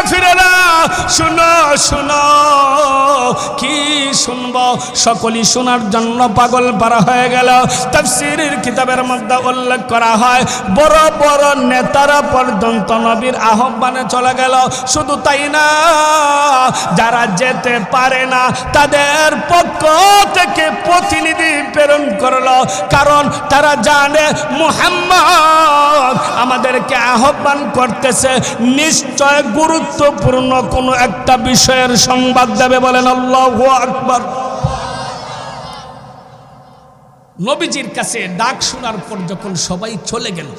কাফিরেরা শুনো শুনো। কি শুনবো? সকলেই শোনার জন্য পাগল পারা হয়ে গেল। তাফসীরের কিতাবের মধ্যে উল্লেখ করা হয় বড় বড় নেতারা পর্যন্ত নবীর আহ্বানে চলে গেল। শুধু তাই না, যারা যেতে পারে না তাদের পক্ষ থেকে প্রতিনিধি প্রেরণ করলো, কারণ তারা জানে মুহাম্মদ আমাদেরকে আহ্বান করতেছে, নিশ্চয় গুরুত্বপূর্ণ কোনো একটা বিষয়ের সংবাদ দেবে। বলেন আল্লাহু আকবার। নবীজির কাছে ডাক শোনার পর যখন সবাই চলে গেল,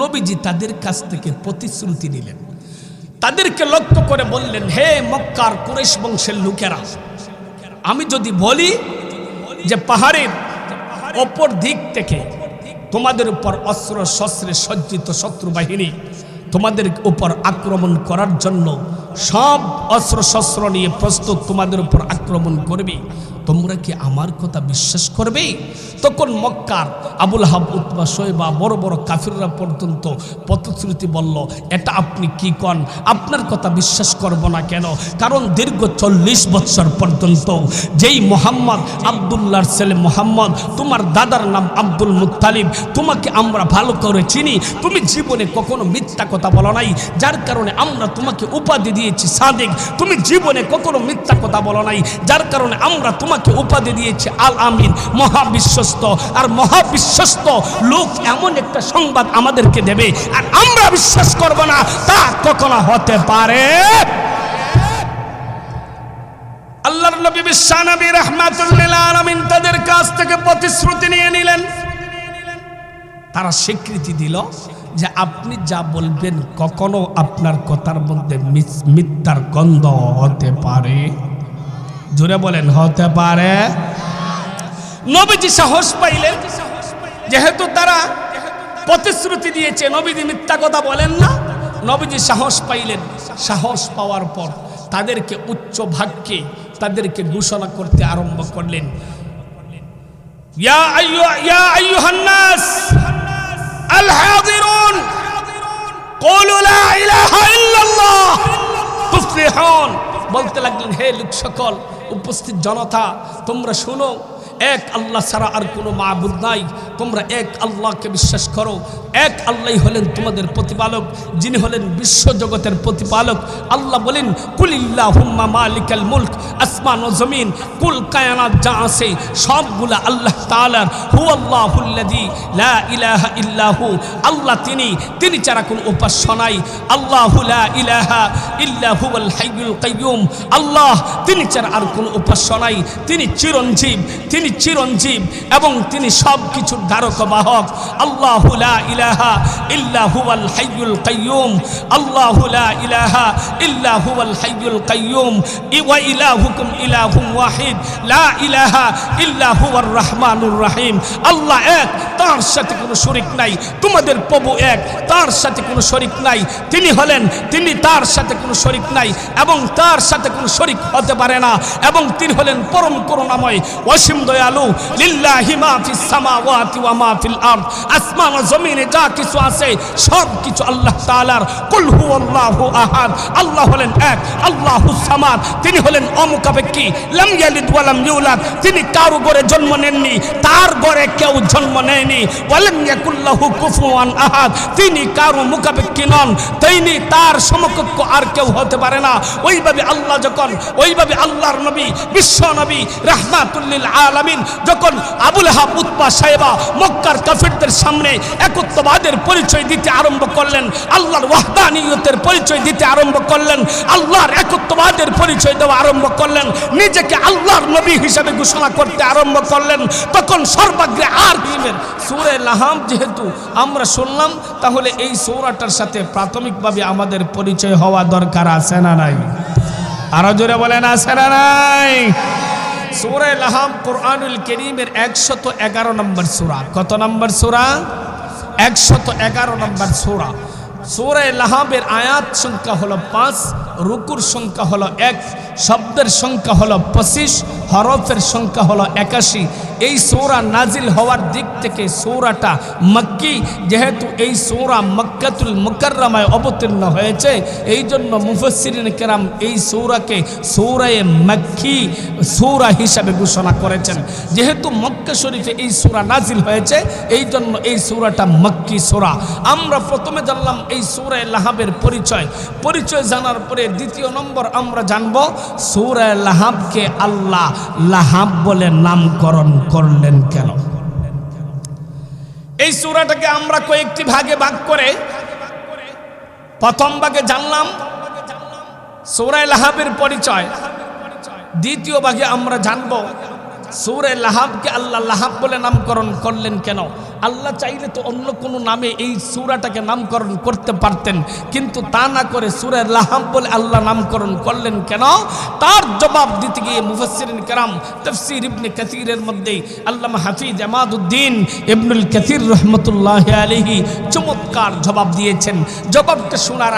নবীজি তাদের কাছ থেকে প্রতিশ্রুতি নিলেন। তাদেরকে লক্ষ্য করে বললেন, হে মক্কার কুরাইশ বংশের লোকেরা, আমি যদি বলি যে পাহাড়ের অপর দিক থেকে তোমাদের উপর অস্ত্র শস্ত্রে সজ্জিত শত্রু বাহিনী তোমাদের উপর আক্রমণ করার জন্য সব অস্ত্র শস্ত্র নিয়ে প্রস্তুত তোমাদের উপর আক্রমণ করবে, তোমরা কি আমার কথা বিশ্বাস করবে? তখন মক্কার আবুল হাব, উতবা, শৈবা বড় বড় কাফিররা পর্যন্ত প্রতিশ্রুতি বলল, এটা আপনি কি কন? আপনার কথা বিশ্বাস করব না কেন? কারণ দীর্ঘ 40 বছর পর্যন্ত যেই মোহাম্মদ, আব্দুল্লাহর ছেলে মোহাম্মদ, তোমার দাদার নাম আব্দুল মুত্তালিব, তোমাকে আমরা ভালো করে চিনি। তুমি জীবনে কখনো মিথ্যা কথা বলো নাই, যার কারণে আমরা তোমাকে উপাধি দিয়েছি সাদিক। তুমি জীবনে কখনো মিথ্যা কথা বলো নাই, যার কারণে আমরা তোমাকে উপাধি দিয়েছি আল আমিন, মহাবিশ্বস্ত। আর মহাবিশ্বস্ত লোক এমন একটা সংবাদ আমাদেরকে দেবে আর আমরা বিশ্বাস করব না, তা কখনো হতে পারে? আল্লাহর নবী বিশ্বনবী রাহমাতুল লিল আলামিন তাদের কাছ থেকে প্রতিশ্রুতি নিয়ে নিলেন। তারা স্বীকৃতি দিল যে আপনি যা বলবেন কখনো আপনার কথার মধ্যে মিথ্যার গন্ধ হতে পারে। জোরে বলেন, হতে পারে। নবীজি সাহস পাইলেন, যেহেতু তারা প্রতিশ্রুতি দিয়েছে নবীজি মিথ্যা কথা বলেন না। নবীজি সাহস পাইলেন। সাহস পাওয়ার পর তাদেরকে উচ্চ ভাগ্যে তাদেরকে ঘোষণা করতে আরম্ভ করলেন, ইয়া আইয়ুহান নাস আল হাযিরুন কুলু লা ইলাহা ইল্লাল্লাহ তুফলিহুন। বলতে লাগলেন, হে লোক সকল, উপস্থিত জনতা, তোমরা শুনো, এক আল্লাহ ছাড়া আর কোনো মাবুদ নাই। তোমরা এক আল্লাহকে বিশ্বাস করো। এক আল্লাহই হলেন তোমাদের প্রতিপালক, যিনি হলেন বিশ্ব জগতের প্রতিপালক। আল্লাহ বলেন, কুলিল্লাহুম্মা মালিকাল মুলক, আসমান ও জমিন, কুল কায়নাত যা আছে সবগুলা আল্লাহ তাআলার। হুয়াল্লাহুল্লাযী লা ইলাহা ইল্লাহু, আল্লাহ তিনি ছাড়া কোনো উপাস্য নাই। আল্লাহু লা ইলাহা ইল্লা হুয়াল হাইয়ুল কাইয়ুম, আল্লাহ তিনি ছাড়া আর কোনো উপাস্য নাই। তিনি চিরঞ্জীব এবং তিনি সব কিছুর ধারক বাহক। আল্লাহু লা ইলাহা ইল্লা হুয়াল হাইয়ুল কাইয়ুম, আল্লাহু লা ইলাহা ইল্লা হুয়াল হাইয়ুল কাইয়ুম, ওয়া ইলাহুকুম ইলাহুম ওয়াহিদ, লা ইলাহা ইল্লা হুয়ার রহমানুর রহিম। আল্লাহ এক, তার সাথে কোনো শরীক নাই। তোমাদের প্রভু এক, তার সাথে কোনো শরীক নাই। তিনি তার সাথে কোনো শরীক নাই এবং তার সাথে কোনো শরীক হতে পারে না। এবং তিনি হলেন পরম করুণাময়, অসীম দয়ালু। লিল্লাহি মা ফিস সামাওয়াতি ওয়া মা ফিল আরদ, আসমান ও জমিনে যা কিছু আছে সব কিছু আল্লাহ তাআলার। কুল হুয়াল্লাহু আহাদ, আল্লাহ হলেন এক, আল্লাহুস সামাদ, তিনি হলেন অমুখাপেক্ষী। লাম ইয়ালিদ ওয়া লাম ইউলাদ, তিনি কারো ঘরে জন্ম নেননি, তার ঘরে কেউ জন্ম নেয়নি। ওয়া লাম ইয়াকুল্লাহু কুফুয়ান আহাদ, তিনি কারো মুখাপেক্ষী নন, তিনি তার সমকক্ষ আর কেউ হতে পারে না। ওইভাবে আল্লাহর নবী, বিশ্ব নবী রাহমাতুল লিল আলামিন যখন আবুল হাব, উতবা, শায়বা মক্কার কাফিরদের সামনে একত্ববাদের পরিচয় দিতে আরম্ভ করলেন, আল্লাহর ওয়াহদানিয়তের পরিচয় দিতে আরম্ভ করলেন, আল্লাহর একত্ববাদের পরিচয় দেওয়া আরম্ভ করলেন, নিজেকে আল্লাহর নবী হিসেবে ঘোষণা করতে আরম্ভ করলেন, তখন সর্বাগ্রে আর সূরা লাহাম যেহেতু আমরা শুনলাম, তাহলে এই সূরাটার সাথে প্রাথমিকভাবে আমাদের পরিচয় হওয়া দরকার আছে না নাই? আরো জোরে বলেন, আছে না নাই? সূরা লাহাম কোরআনুল কারীমের 111 নম্বর সূরা। কত নম্বর সূরা? 111 নম্বর সূরা। সূরা লাহামের আয়াত সংখ্যা হলো 5, রুকুর সংখ্যা হলো 1, শব্দের সংখ্যা হলো 25, হরফের সংখ্যা হলো 81। এই সূরা নাজিল হওয়ার দিক থেকে সূরাটা মক্কি, যেহেতু এই সূরা মক্কাতুল মুকাররমায় অবতীর্ণ হয়েছে, এই জন্য মুফাসসিরিন কেরাম এই সূরাকে সূরায়ে মক্কি সূরা হিসাবে ঘোষণা করেছেন। যেহেতু মক্কা শরীফে এই সূরা নাজিল হয়েছে, এই জন্য এই সূরাটা মক্কি সূরা। আমরা প্রথমে জানলাম এই সূরায়ে লাহাবের পরিচয় জানার পরে দ্বিতীয় নম্বর আমরা জানব সূরায়ে লাহাবকে আল্লাহ লাহাব বলে নামকরণ করলেন কেন। এই সূরাটাকে আমরা কয়েকটি ভাগে ভাগ করে প্রথম ভাগে জানলাম সূরায়ে লাহাবের পরিচয়, দ্বিতীয় ভাগে আমরা জানব সূরা লাহাবকে আল্লাহ লাহাব বলে নামকরণ করলেন কেন। আল্লাহ চাইলে তো অন্য কোনো নামে এই সূরাটাকে নামকরণ করতে পারতেন, কিন্তু তা না করে সূরা লাহাব বলে আল্লাহ নামকরণ করলেন কেন, তার জবাব দিতে গিয়ে মুফাসসিরিন কেরাম তাফসীর ইবনে কাসীরের মধ্যে আল্লামা হাফিজ ইমাদউদ্দিন ইবনুল কাসীর রাহমাতুল্লাহি আলাইহি চমৎকার জবাব দিয়েছেন। জবাবটা শোনার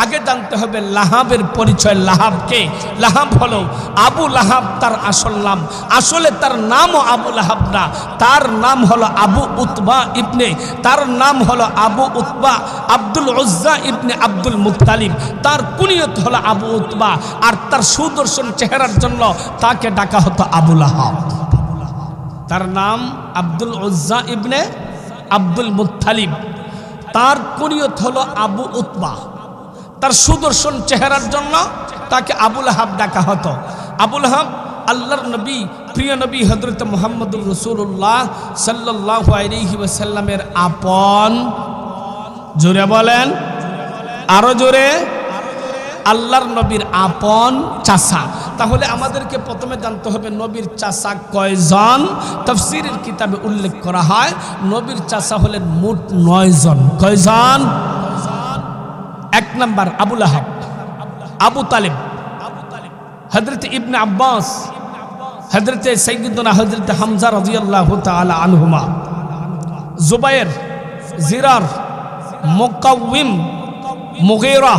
আগে জানতে হবে লাহাবের পরিচয়। লাহাবকে, লাহাব হলো আবু লাহাব তার আসল নাম। আসলে তার নামও আবু লাহাব না, তার নাম হলো আবু উতবা ইবনে, তার নাম হলো আবু উতবা আব্দুল উজ্জা ইবনে আব্দুল মুত্তালিব। তার কুনিয়ত হলো আবু উতবা, আর তার সুদর্শন চেহারার জন্য তাকে ডাকা হতো আবু লাহাব। তার নাম আব্দুল উজ্জা ইবনে আব্দুল মুত্তালিব, তার কুনিয়ত হলো আবু উতবা। তার সুদর্শন চেহারার জন্য তাকে আবু লাহাব ডাকা হতো। আবু লাহাব আল্লাহর নবী, প্রিয় নবী হযরত মুহাম্মদুর রাসূলুল্লাহ সাল্লাল্লাহু আলাইহি ওয়াসাল্লামের আপন, জোরে বলেন, আরো জোরে, আল্লাহর নবীর আপন চাচা। তাহলে আমাদেরকে প্রথমে জানতে হবে নবীর চাচা কয়জন। তাফসীরের কিতাবে উল্লেখ করা হয় নবীর চাচা হলেন মোট 9 জন। কয়জন? 1 নাম্বার আবু লাহাব, আবু তালেব, হযরত ইবনে আব্বাস, হযরত সাইয়্যিদুনা হযরত হামজা রাদিয়াল্লাহু তাআলা আনহুমা, জুবায়ের, জিরার, মুকাওয়িম, মুগীরা,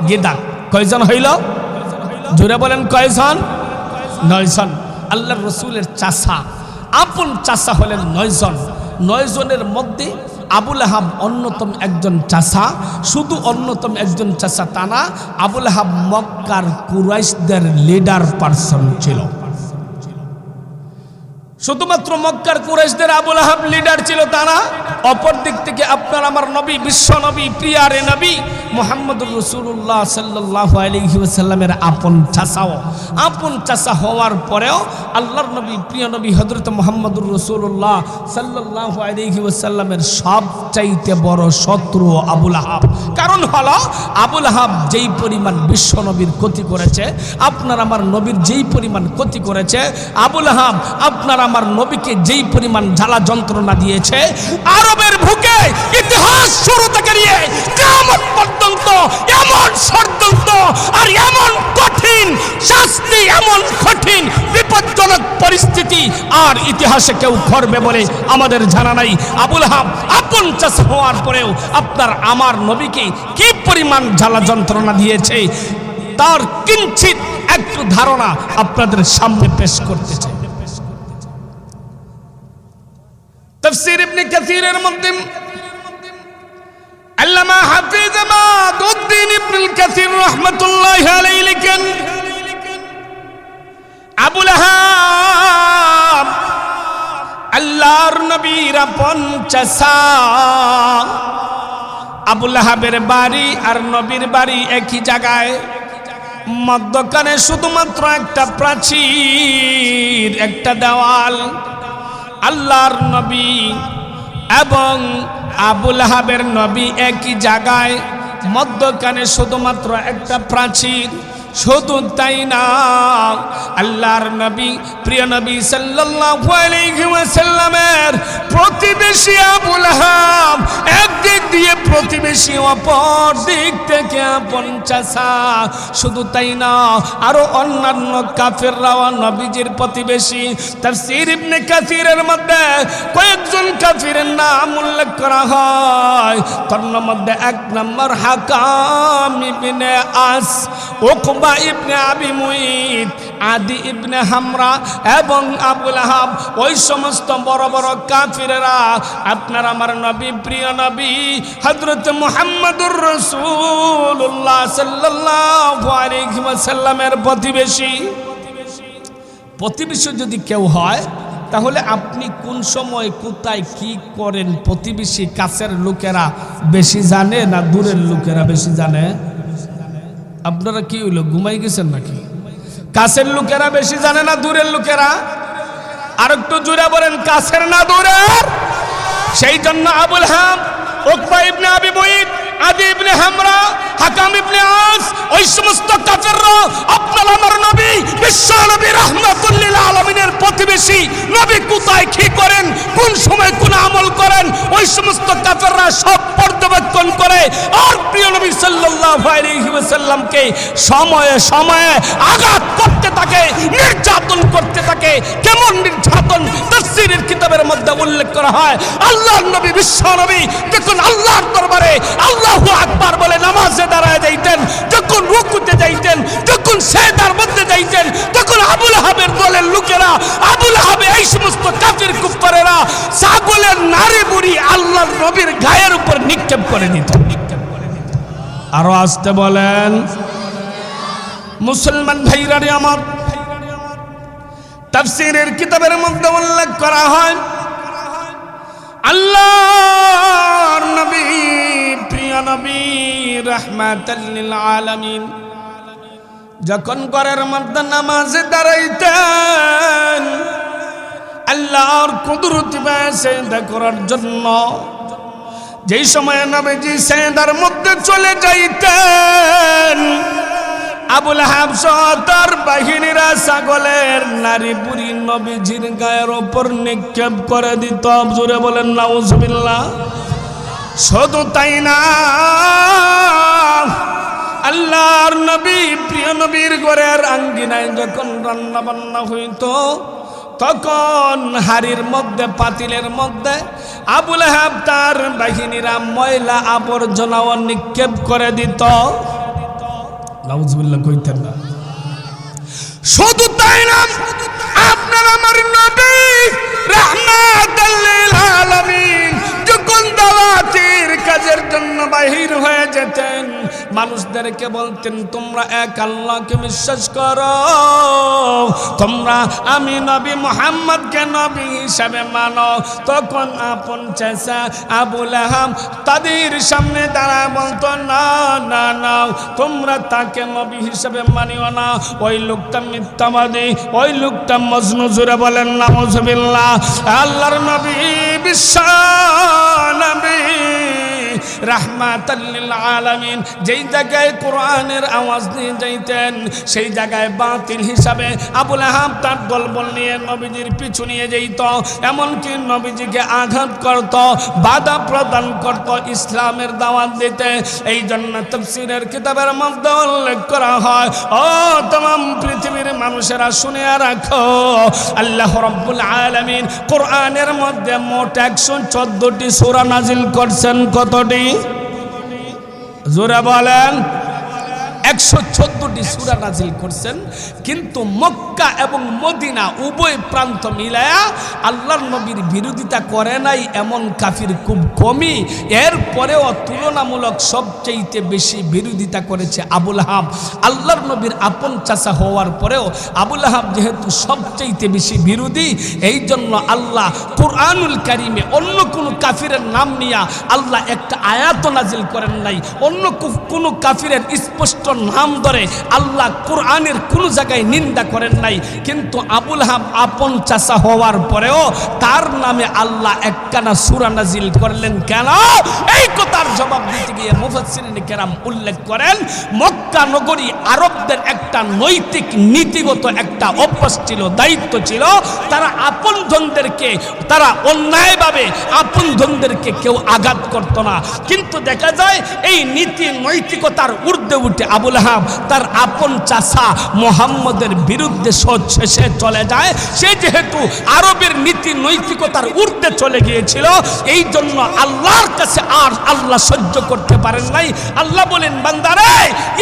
গিদাক। কয়জন হইল? জোরে বলেন কয়জন? 9 জন। আল্লাহর রাসূলের চাচা, আপন চাচা হলেন 9 জন। 9 জনের মধ্যে আবু লাহাব অন্যতম একজন চাচা। শুধু অন্যতম একজন চাচা তা না, আবু লাহাব মক্কার কুরাইশদের লিডার পারসন ছিল। শুধুমাত্র মক্কার কুরাইশদের আবু লাহাব লিডার ছিল তা না, অপর দিক থেকে আপনার আমার নবী, বিশ্ব নবী, প্রিয়ারে নবী মুহাম্মদুর রাসূলুল্লাহ সাল্লাল্লাহু আলাইহি ওয়াসাল্লামের আপন চাচাও। আপন চাচা হওয়ার পরেও আল্লাহর নবী, প্রিয় নবী হযরত মুহাম্মদুর রাসূলুল্লাহ সাল্লাল্লাহু আলাইহি ওয়াসাল্লামের সবচাইতে বড় শত্রু আবু লাহাব। কারণ হলো আবু লাহাব যেই পরিমাণ বিশ্ব নবীর ক্ষতি করেছে, আপনার আমার নবীর যেই পরিমাণ ক্ষতি করেছে, আবু লাহাব আপনার আমার নবীকে যেই পরিমাণ জ্বালা যন্ত্রণা দিয়েছে, আরবের বুকে ইতিহাস শুরু থেকে নিয়ে কিয়ামত পর্যন্ত এমন ষড়যন্ত্র আর এমন কঠিন শাস্তি, এমন কঠিন বিপজ্জনক পরিস্থিতি আর ইতিহাসে কেউ করবে বলে আমাদের জানা নাই। আবু লাহাব আপন চাচা হওয়ার পরেও আপনার আমার নবীকে কি পরিমাণ জ্বালা যন্ত্রণা দিয়েছে তার কিঞ্চিত একটু ধারণা আপনাদের সামনে পেশ করতে চাই। তাফসীর ইবনে কাসীরের মধ্যে আল্লামা হাফিজ ইমাদউদ্দিন ইবনুল কাসীর রাহমাতুল্লাহি আলাইহি লিখেন, আবু লাহাব আল্লাহর নবীর আপন চাচা। আবু লাহাবের বাড়ি আর নবীর বাড়ি একই জায়গায়, মধ্যখানে শুধুমাত্র একটা প্রাচীর, একটা দেওয়াল। আল্লাহর নবী এবং আবু লাহাবের নবী একই জায়গায়, মধ্যখানে শুধুমাত্র একটা প্রাচীর। শুধু তাই না, আল্লাহর নবী, প্রিয় নবী সাল্লাল্লাহু আলাইহি ওয়াসাল্লামের প্রতিবেশী আবু লাহাব একদিক দিয়ে প্রতিবেশী, অপর দিক থেকে আপন চাচা। শুধু তাই না, আরো অন্যান্য কাফেররাও নবীজির প্রতিবেশী। তাফসীর ইবনে কাসীরের মধ্যে কয়েকজন কাফিরের নাম উল্লেখ করা হয়। তার মধ্যে 1 নম্বর হাকাম ইবনে আস, উকবা উকবা ইবনে আবি মুইত, আদি ইবনে হামরা এবং আবু লাহাব, ওই সমস্ত বড় বড় কাফিরেরা আপনার আমার নবী, প্রিয় নবী হযরত মুহাম্মদুর রাসূলুল্লাহ সাল্লাল্লাহু আলাইহি ওয়াসাল্লামের প্রতিবেশী যদি কেউ হয়, তাহলে আপনি কোন সময় কোথায় কি করেন প্রতিবেশী কাছের লোকেরা বেশি জানে না দূরের লোকেরা বেশি জানে? আপনারা কি হইলো, ঘুমাই গেছেন নাকি? কাছের লোকেরা বেশি জানে না দূরের লোকেরা? আর একটু জোরে বলেন, কাছের না দূরের? সেই জন্য আবুল হাম, উকবা ইবনে আবি মুইত, আদি ইবনে হামরা, হাকাম ইবনে আস, ওই সমস্ত কাফেররা আপনার আমার নবী বিশ্ব নবী রাহমাতুল লিল আলামিনের প্রতিবেশী। নবী কোথায় কি করেন, কোন সময় কোন আমল করেন, ওই সমস্ত কাফেররা সব পর্যবেক্ষণ করে আর প্রিয় নবী সাল্লাল্লাহু আলাইহি ওয়াসাল্লামকে সময়ে সময়ে আঘাত করতে থাকে, নির্যাতন করতে থাকে। কেমন নির্যাতন? তাফসীরের কিতাবের মধ্যে উল্লেখ করা হয়, আল্লাহর নবী বিশ্ব নবী যখন আল্লাহর দরবারে আল্লাহু আকবার বলে নামাজে দাঁড়ায় যাইতেন, যখন রুকুতে যাইতেন, যখন সেজদার মধ্যে যাইতেন, তখন আবু লাহাবের দলের লোকেরা, আবু লাহাবে এই সমস্ত কাফির কুফারেরা ছাগলের নাড়ি বুড়ি আল্লাহর নবীর গায়ের উপর নিক্ষেপ করে দিত। আরো আসতে বলেন। মুসলমান ভাইরা রে আমার, তাফসীরের কিতাবের মধ্যে উল্লেখ করা হয়, আল্লাহর নবী, প্রিয় নবী রাহমাতাল লিল আলামিন যখন ঘরের মধ্যে নামাজে দাঁড়াইতেন, আল্লাহর কুদরতি সেজদা করার জন্য, যেই সময় নবীজি সেজদার মধ্যে চলে যাইতেন, আবু লাহাব সহ তার বাহিনীরা ছাগলের নারী বুড়ি নবীজির গায়ের ওপর নিক্ষেপ করে দিত। জোরে বলেন নাউজুবিল্লাহ। শুধু তাই না, আল্লাহর নবী, প্রিয় নবীর ঘরের আঙ্গিনায় যখন রান্না বান্না হইত, তখন হাড়ির মধ্যে, পাতিলের মধ্যে আবু লাহাব তার বাহিনীরা ময়লা আবর্জনাও নিক্ষেপ করে দিত। নাউজুবিল্লাহ কইতেন না। শুধু তাই না, আপনার আমার নবী রাহমাতাল লিল আলামিন যখন দাওয়াতের কাজের জন্য বাহির হয়ে যেতেন, মানুষদেরকে বলতেন, তোমরা এক আল্লাহকে বিশ্বাস করো, তোমরা আমি নবী মুহাম্মদকে নবী হিসাবে মানো। তখন আপন চাচা আবু লাহাব তাদের সামনে দাঁড়ায় বলতো, না না না, তোমরা তাকে নবী হিসাবে মানিও না, ওই লোকটা মিথ্যাবাদী, ওই লোকটা মজনু। জোরে বলেন নাউজুবিল্লাহ। আল্লাহর নবী বিশ্ব নবী রাহমাতাল লিল আলামিন যেই জায়গায় কোরআনের আওয়াজ নিয়ে যাইতেন, সেই জায়গায় বাতিল হিসাবে আবু লাহাব তার দলবল নিয়ে নবীজির পিছু নিয়ে যেত, এমনকি নবীজিকে আঘাত করত, বাধা প্রদান করত ইসলামের দাওয়াত দিতে। এই জন্য তাফসীরের কিতাবের মধ্যে উল্লেখ করা হয়, ও तमाम পৃথিবীর মানুষেরা শুনে রাখো, আল্লাহ রাব্বুল আলামিন কোরআনের মধ্যে মোট 114টি সূরা নাজিল করছেন। কতটি? জোরে বলেন। 114টি সূরা নাজিল করছেন। কিন্তু মক্কা এবং মদিনা উভয় প্রান্ত মিলায়া আল্লাহর নবীর বিরোধিতা করে নাই এমন কাফির খুব কমই। এরপরেও তুলনামূলক সবচেয়ে বেশি বিরোধিতা করেছে আবু লাহাব। আল্লাহর নবীর আপন চাচা হওয়ার পরেও আবু লাহাব যেহেতু সবচেয়ে বেশি বিরোধী, এই জন্য আল্লাহ কুরআনুল কারীমে অন্য কোনো কাফিরের নাম নিয়ে আল্লাহ একটা আয়াত নাজিল করেন নাই। অন্য কোনো কাফিরের স্পষ্ট নাম ধরে আল্লাহ কুরআনের কোনো জায়গায় নিন্দা করেন নাই। কিন্তু আবু লাহাব আপন চাচা হওয়ার পরেও তার নামে আল্লাহ একখানা সূরা নাজিল করলেন। কেন? এই কথার জবাব দিতে গিয়ে মুফাসসিরিন কেরাম উল্লেখ করেন, মক্কা নগরী আরবদের একটা নৈতিক নীতিগত একটা অভ্যাস ছিল, দায়িত্ব ছিল, তারা আপনজনদেরকে, তারা অন্যায়ভাবে আপনজনদেরকে কেউ আঘাত করত না। কিন্তু দেখা যায় এই নীতি নৈতিকতার ঊর্ধ্বে উঠে আবু লাহাব তার আপন চাচা মুহাম্মদের বিরুদ্ধে সে চলে যায়। সে যেহেতু আরবের নীতি নৈতিকতার ঊর্ধ্বে চলে গিয়েছিল, এই জন্য আল্লাহর কাছে আর আল্লাহ আল্লাহ সহ্য করতে পারেন নাই। আল্লাহ বলেন, বান্দারে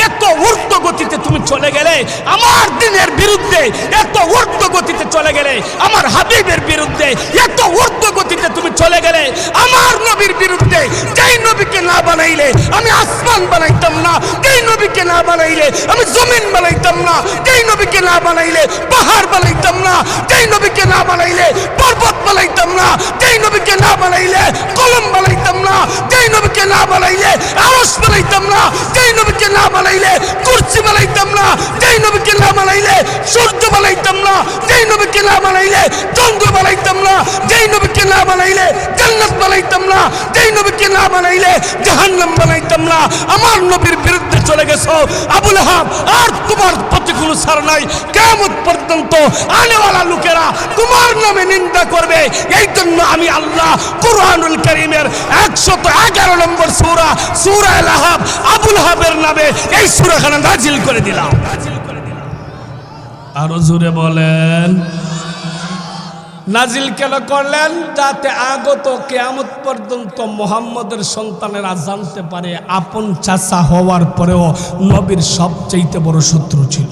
এত ঊর্ধ্ব গতিতে তুমি চলে গেলে আমার দ্বীনের বিরুদ্ধে, এত ঊর্ধ্ব গতিতে চলে গেলে আমার হাবিবের বিরুদ্ধে, এত ঊর্ধ্ব গতিতে তুমি চলে গেলে আমার নবীর বিরুদ্ধে। যেই নবীকে না বানাইলে আমি আসমান বানাইতাম না, যেই নবীকে না বানাইলে আমি জমিন বানাইতাম না, যেই নবীকে না বানাইলে পাহাড় বানাইতাম না, যেই নবীকে না বানাইলে পর্বত বানাইতাম না, যেই নবীকে না বানাইলে কলম বানাইতাম না, যেই নবীকে না বানাইলে আরশ বানাইতাম না, যেই নবীকে না বানাইলে কুরসি বানাইতাম না, যেই নবীকে না বানাইলে সূর্য বানাইতাম না, যেই নবীকে না বানাইলে চন্দ্র বানাইতাম না, যেই নবীকে না বানাইলে জান্নাত বানাইতাম না, যেই নবীকে না বানাইলে জাহান্নাম বানাইতাম না। আমার নবীর বিরুদ্ধে চলে গেছো আবু লাহাব, আর তোমার প্রতি কোনো ছাড় নাই। কিয়ামত পর্যন্ত আনেওয়ালা লোকেরা তোমার নামে নিন্দা করবে। এই জন্য আমি আল্লাহ কুরআনুল কারীমের 111 নম্বর সূরা, সূরা লাহাব, আবু লাহাবের নামে এই সূরাখানা নাজিল করে দিলাম। আরো জোরে বলেন, নাজিল কেন করলেন? যাতে আগত কিয়ামত পর্যন্ত মুহাম্মদের সন্তানেরা জানতে পারে আপন চাচা হওয়ার পরেও নবীর সবচেয়ে বড় শত্রু ছিল।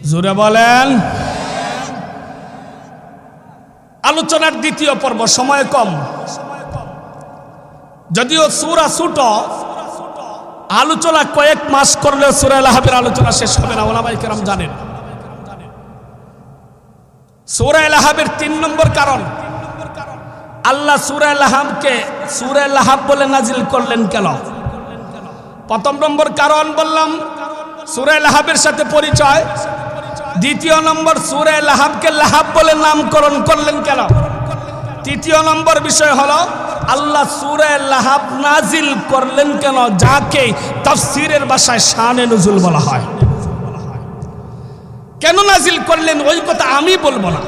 জোরে বলেন। আলোচনার দ্বিতীয় পর্ব, সময় কম, যদিও সূরা ছোট, আলোচনা কয়েক মাস করলে সূরা লাহাবের আলোচনা শেষ হবে না, ওলামায়ে কেরাম জানেন। সূরা লাহাবের 3 নম্বর কারণ, আল্লাহ সূরা লাহাবকে সূরা লাহাব বলে নাজিল করলেন কেন? প্রথম নম্বর কারণ বললাম সূরা লাহাবের সাথে পরিচয়। দ্বিতীয় নম্বর, সূরা লাহাবকে লাহাব বলে নামকরণ করলেন কেন? তৃতীয় নম্বর বিষয় হলো আল্লাহ সূরা লাহাব নাজিল করলেন কেন, যাকে তাফসীরের ভাষায় শানে নুজুল বলা হয়। কেন নাজিল করলেন ওই কথা আমি বলবো না।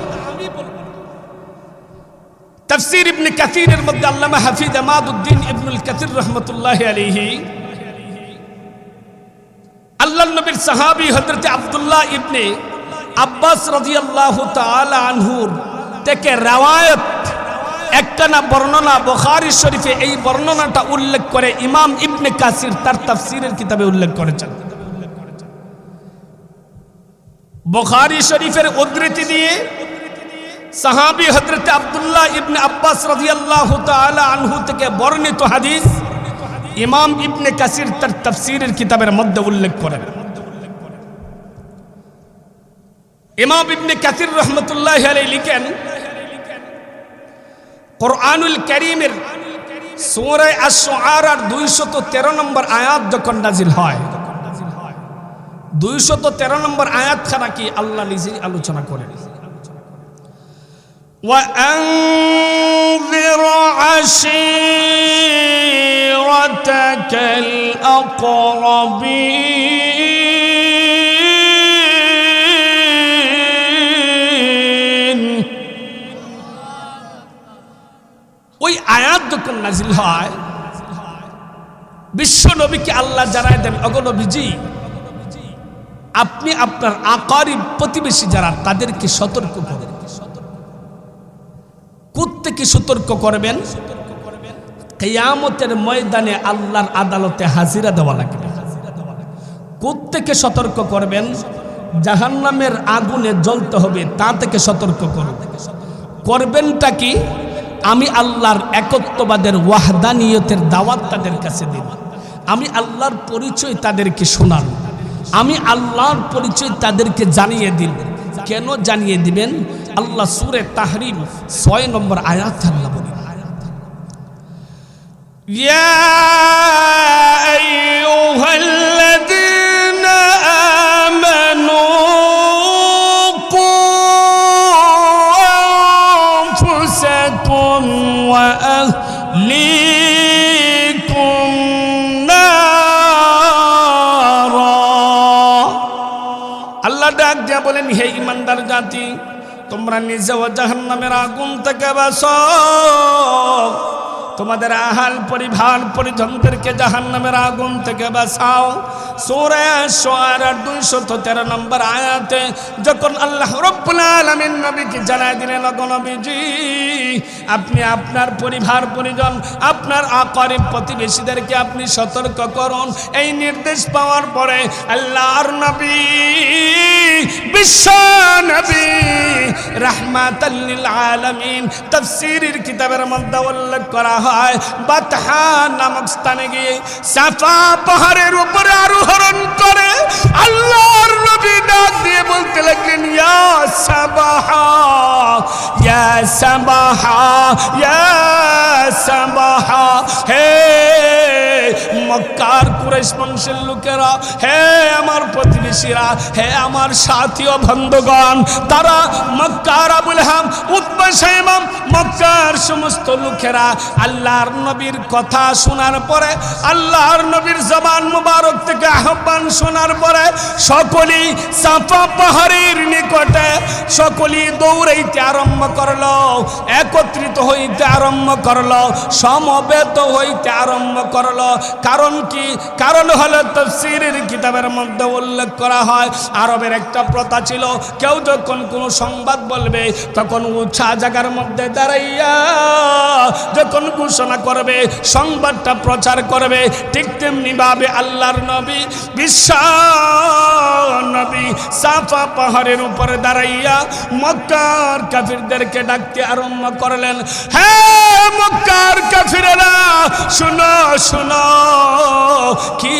তাফসীর ইবনে কাসীরের মধ্যে আল্লামা হাফিজ ইমাদউদ্দিন ইবনুল কাসীর রাহমাতুল্লাহি আলাইহি আল্লাহর নবীর সাহাবী হযরত আব্দুল্লাহ ইবনে আব্বাস রাদিয়াল্লাহু তাআলা আনহুর থেকে রওয়ায়াত একখানা বর্ণনা বুখারী শরীফে, এই বর্ণনাটা উল্লেখ করে ইমাম ইবনে কাসীর তার তাফসীরের কিতাবে উল্লেখ করেছেন। বুখারী শরীফের উদ্ধৃতি দিয়ে সাহাবী হযরত আব্দুল্লাহ ইবনে আব্বাস রাদিয়াল্লাহু তাআলা আনহু থেকে বর্ণিত হাদিস ইমাম ইবনে কাসীর তার তাফসীরের কিতাবের মধ্যে উল্লেখ করেন। ইমাম ইবনে কাসীর রাহমাতুল্লাহি আলাইহি লিখেন, কুরআনুল কারীমের সূরা আশ-শুআরার 213 নম্বর আয়াত যখন নাজিল হয়, 213 নম্বর আয়াতখানা কি আল্লাহ নিজেই আলোচনা করেন। وأنذر عشيرتك الأقربين। ওই আয়াত যখন নাজিল হয়, বিশ্ব নবীকে আল্লাহ জানায় দেন, ওগো নবীজি, আপনি আপনার আকরিব প্রতিবেশী যারা তাদেরকে সতর্ক করবেন। কোত্থেকে সতর্ক করবেন? কিয়ামতের ময়দানে আল্লাহর আদালতে হাজিরা দেওয়া লাগবে। কোত্থেকে সতর্ক করবেন? জাহান্নামের আগুনে জ্বলতে হবে, তা থেকে সতর্ক করবেনটা কি? আমি আল্লাহর একত্ববাদের ওয়াহদানিয়তের দাওয়াত তাদের কাছে দিন, আমি আল্লাহর পরিচয় তাদেরকে শোনান, আমি আল্লাহর পরিচয় তাদেরকে জানিয়ে দিন। কেন জানিয়ে দিবেন? আল্লাহ সূরা তাহরিম 6 নম্বর আয়াত আল্লাহ বলেন, ইয়া আইয়ুহাল্লাযীনা আমানু কু আনফুসাকুম ওয়া আহলিকুম নারা। আল্লাহ ডাক দিয়া বলেন, হে ঈমানদার জাতি, তোমরা নিজেও জাহান্নামের আগুন থেকে বাঁচো, তোমাদের আহাল পরিবার পরিজনদেরকে জাহান্নামের আগুন থেকে বাঁচাও। সূরা শুআরা 213 নম্বর আয়াতে যখন আল্লাহ রাব্বুল আলামিন নবীকে জানায় দিলেন, ওগো নবীজি, আপনি আপনার পরিবার পরিজন, আপনার আকরিব প্রতিবেশীদেরকে আপনি সতর্ক করুন। এই নির্দেশ পাওয়ার পরে আল্লাহর নবী, বিশ্ব নবী রাহমাতাল লিল আলামিন, তাফসীরের কিতাবের মধ্যে উল্লেখ করা হয়, বাতহা নামক স্থানে গিয়ে সাফা পাহাড়ের উপরে আরোহণ করে আল্লাহর নবী ডাক দিয়ে বলতে লাগলেন, ইয়া সাবাহা, ইয়া সাবাহা, ইয়া সাবাহা, হে মক্কার কুরাইশ বংশের লোকেরা, হে আমার প্রতিবেশীরা, হে আমার সাথী ও বন্ধুগণ, তারা মক্কার আবুল হাম, উতবা শাইবা, মক্কার সমস্ত লোকেরা আল্লাহর নবীর কথা শোনার পরে, আল্লাহর নবীর জবান মুবারক থেকে আহ্বান শোনার পরে সকলেই সাফা পাহাড়ের নিকটে সকলেই দৌড়াইতে আরম্ভ করলো, একত্রিত হইতে আরম্ভ করলো, সমবেত হইতে আরম্ভ করলো। কারণ কি? কারণ হলো তাফসীরের কিতাবের মধ্যে উল্লেখ করা হয়, আরবের একটা প্রথা ছিল, কেউ যখন কোনো সংবাদ বলবে তখন উঁচা জায়গার মধ্যে দাঁড়াইয়া যখন ঘোষণা করবে, সংবাদটা প্রচার করবে, ঠিক তেমনি ভাবে আল্লাহর নবী, বিশ্ব নবী সাফা পাহাড়ের উপরে দাঁড়াইয়া মক্কার কাফিরদেরকে ডাকতে আরম্ভ করলেন, হে মক্কার কাফিরেরা, শুনো শুনো। কি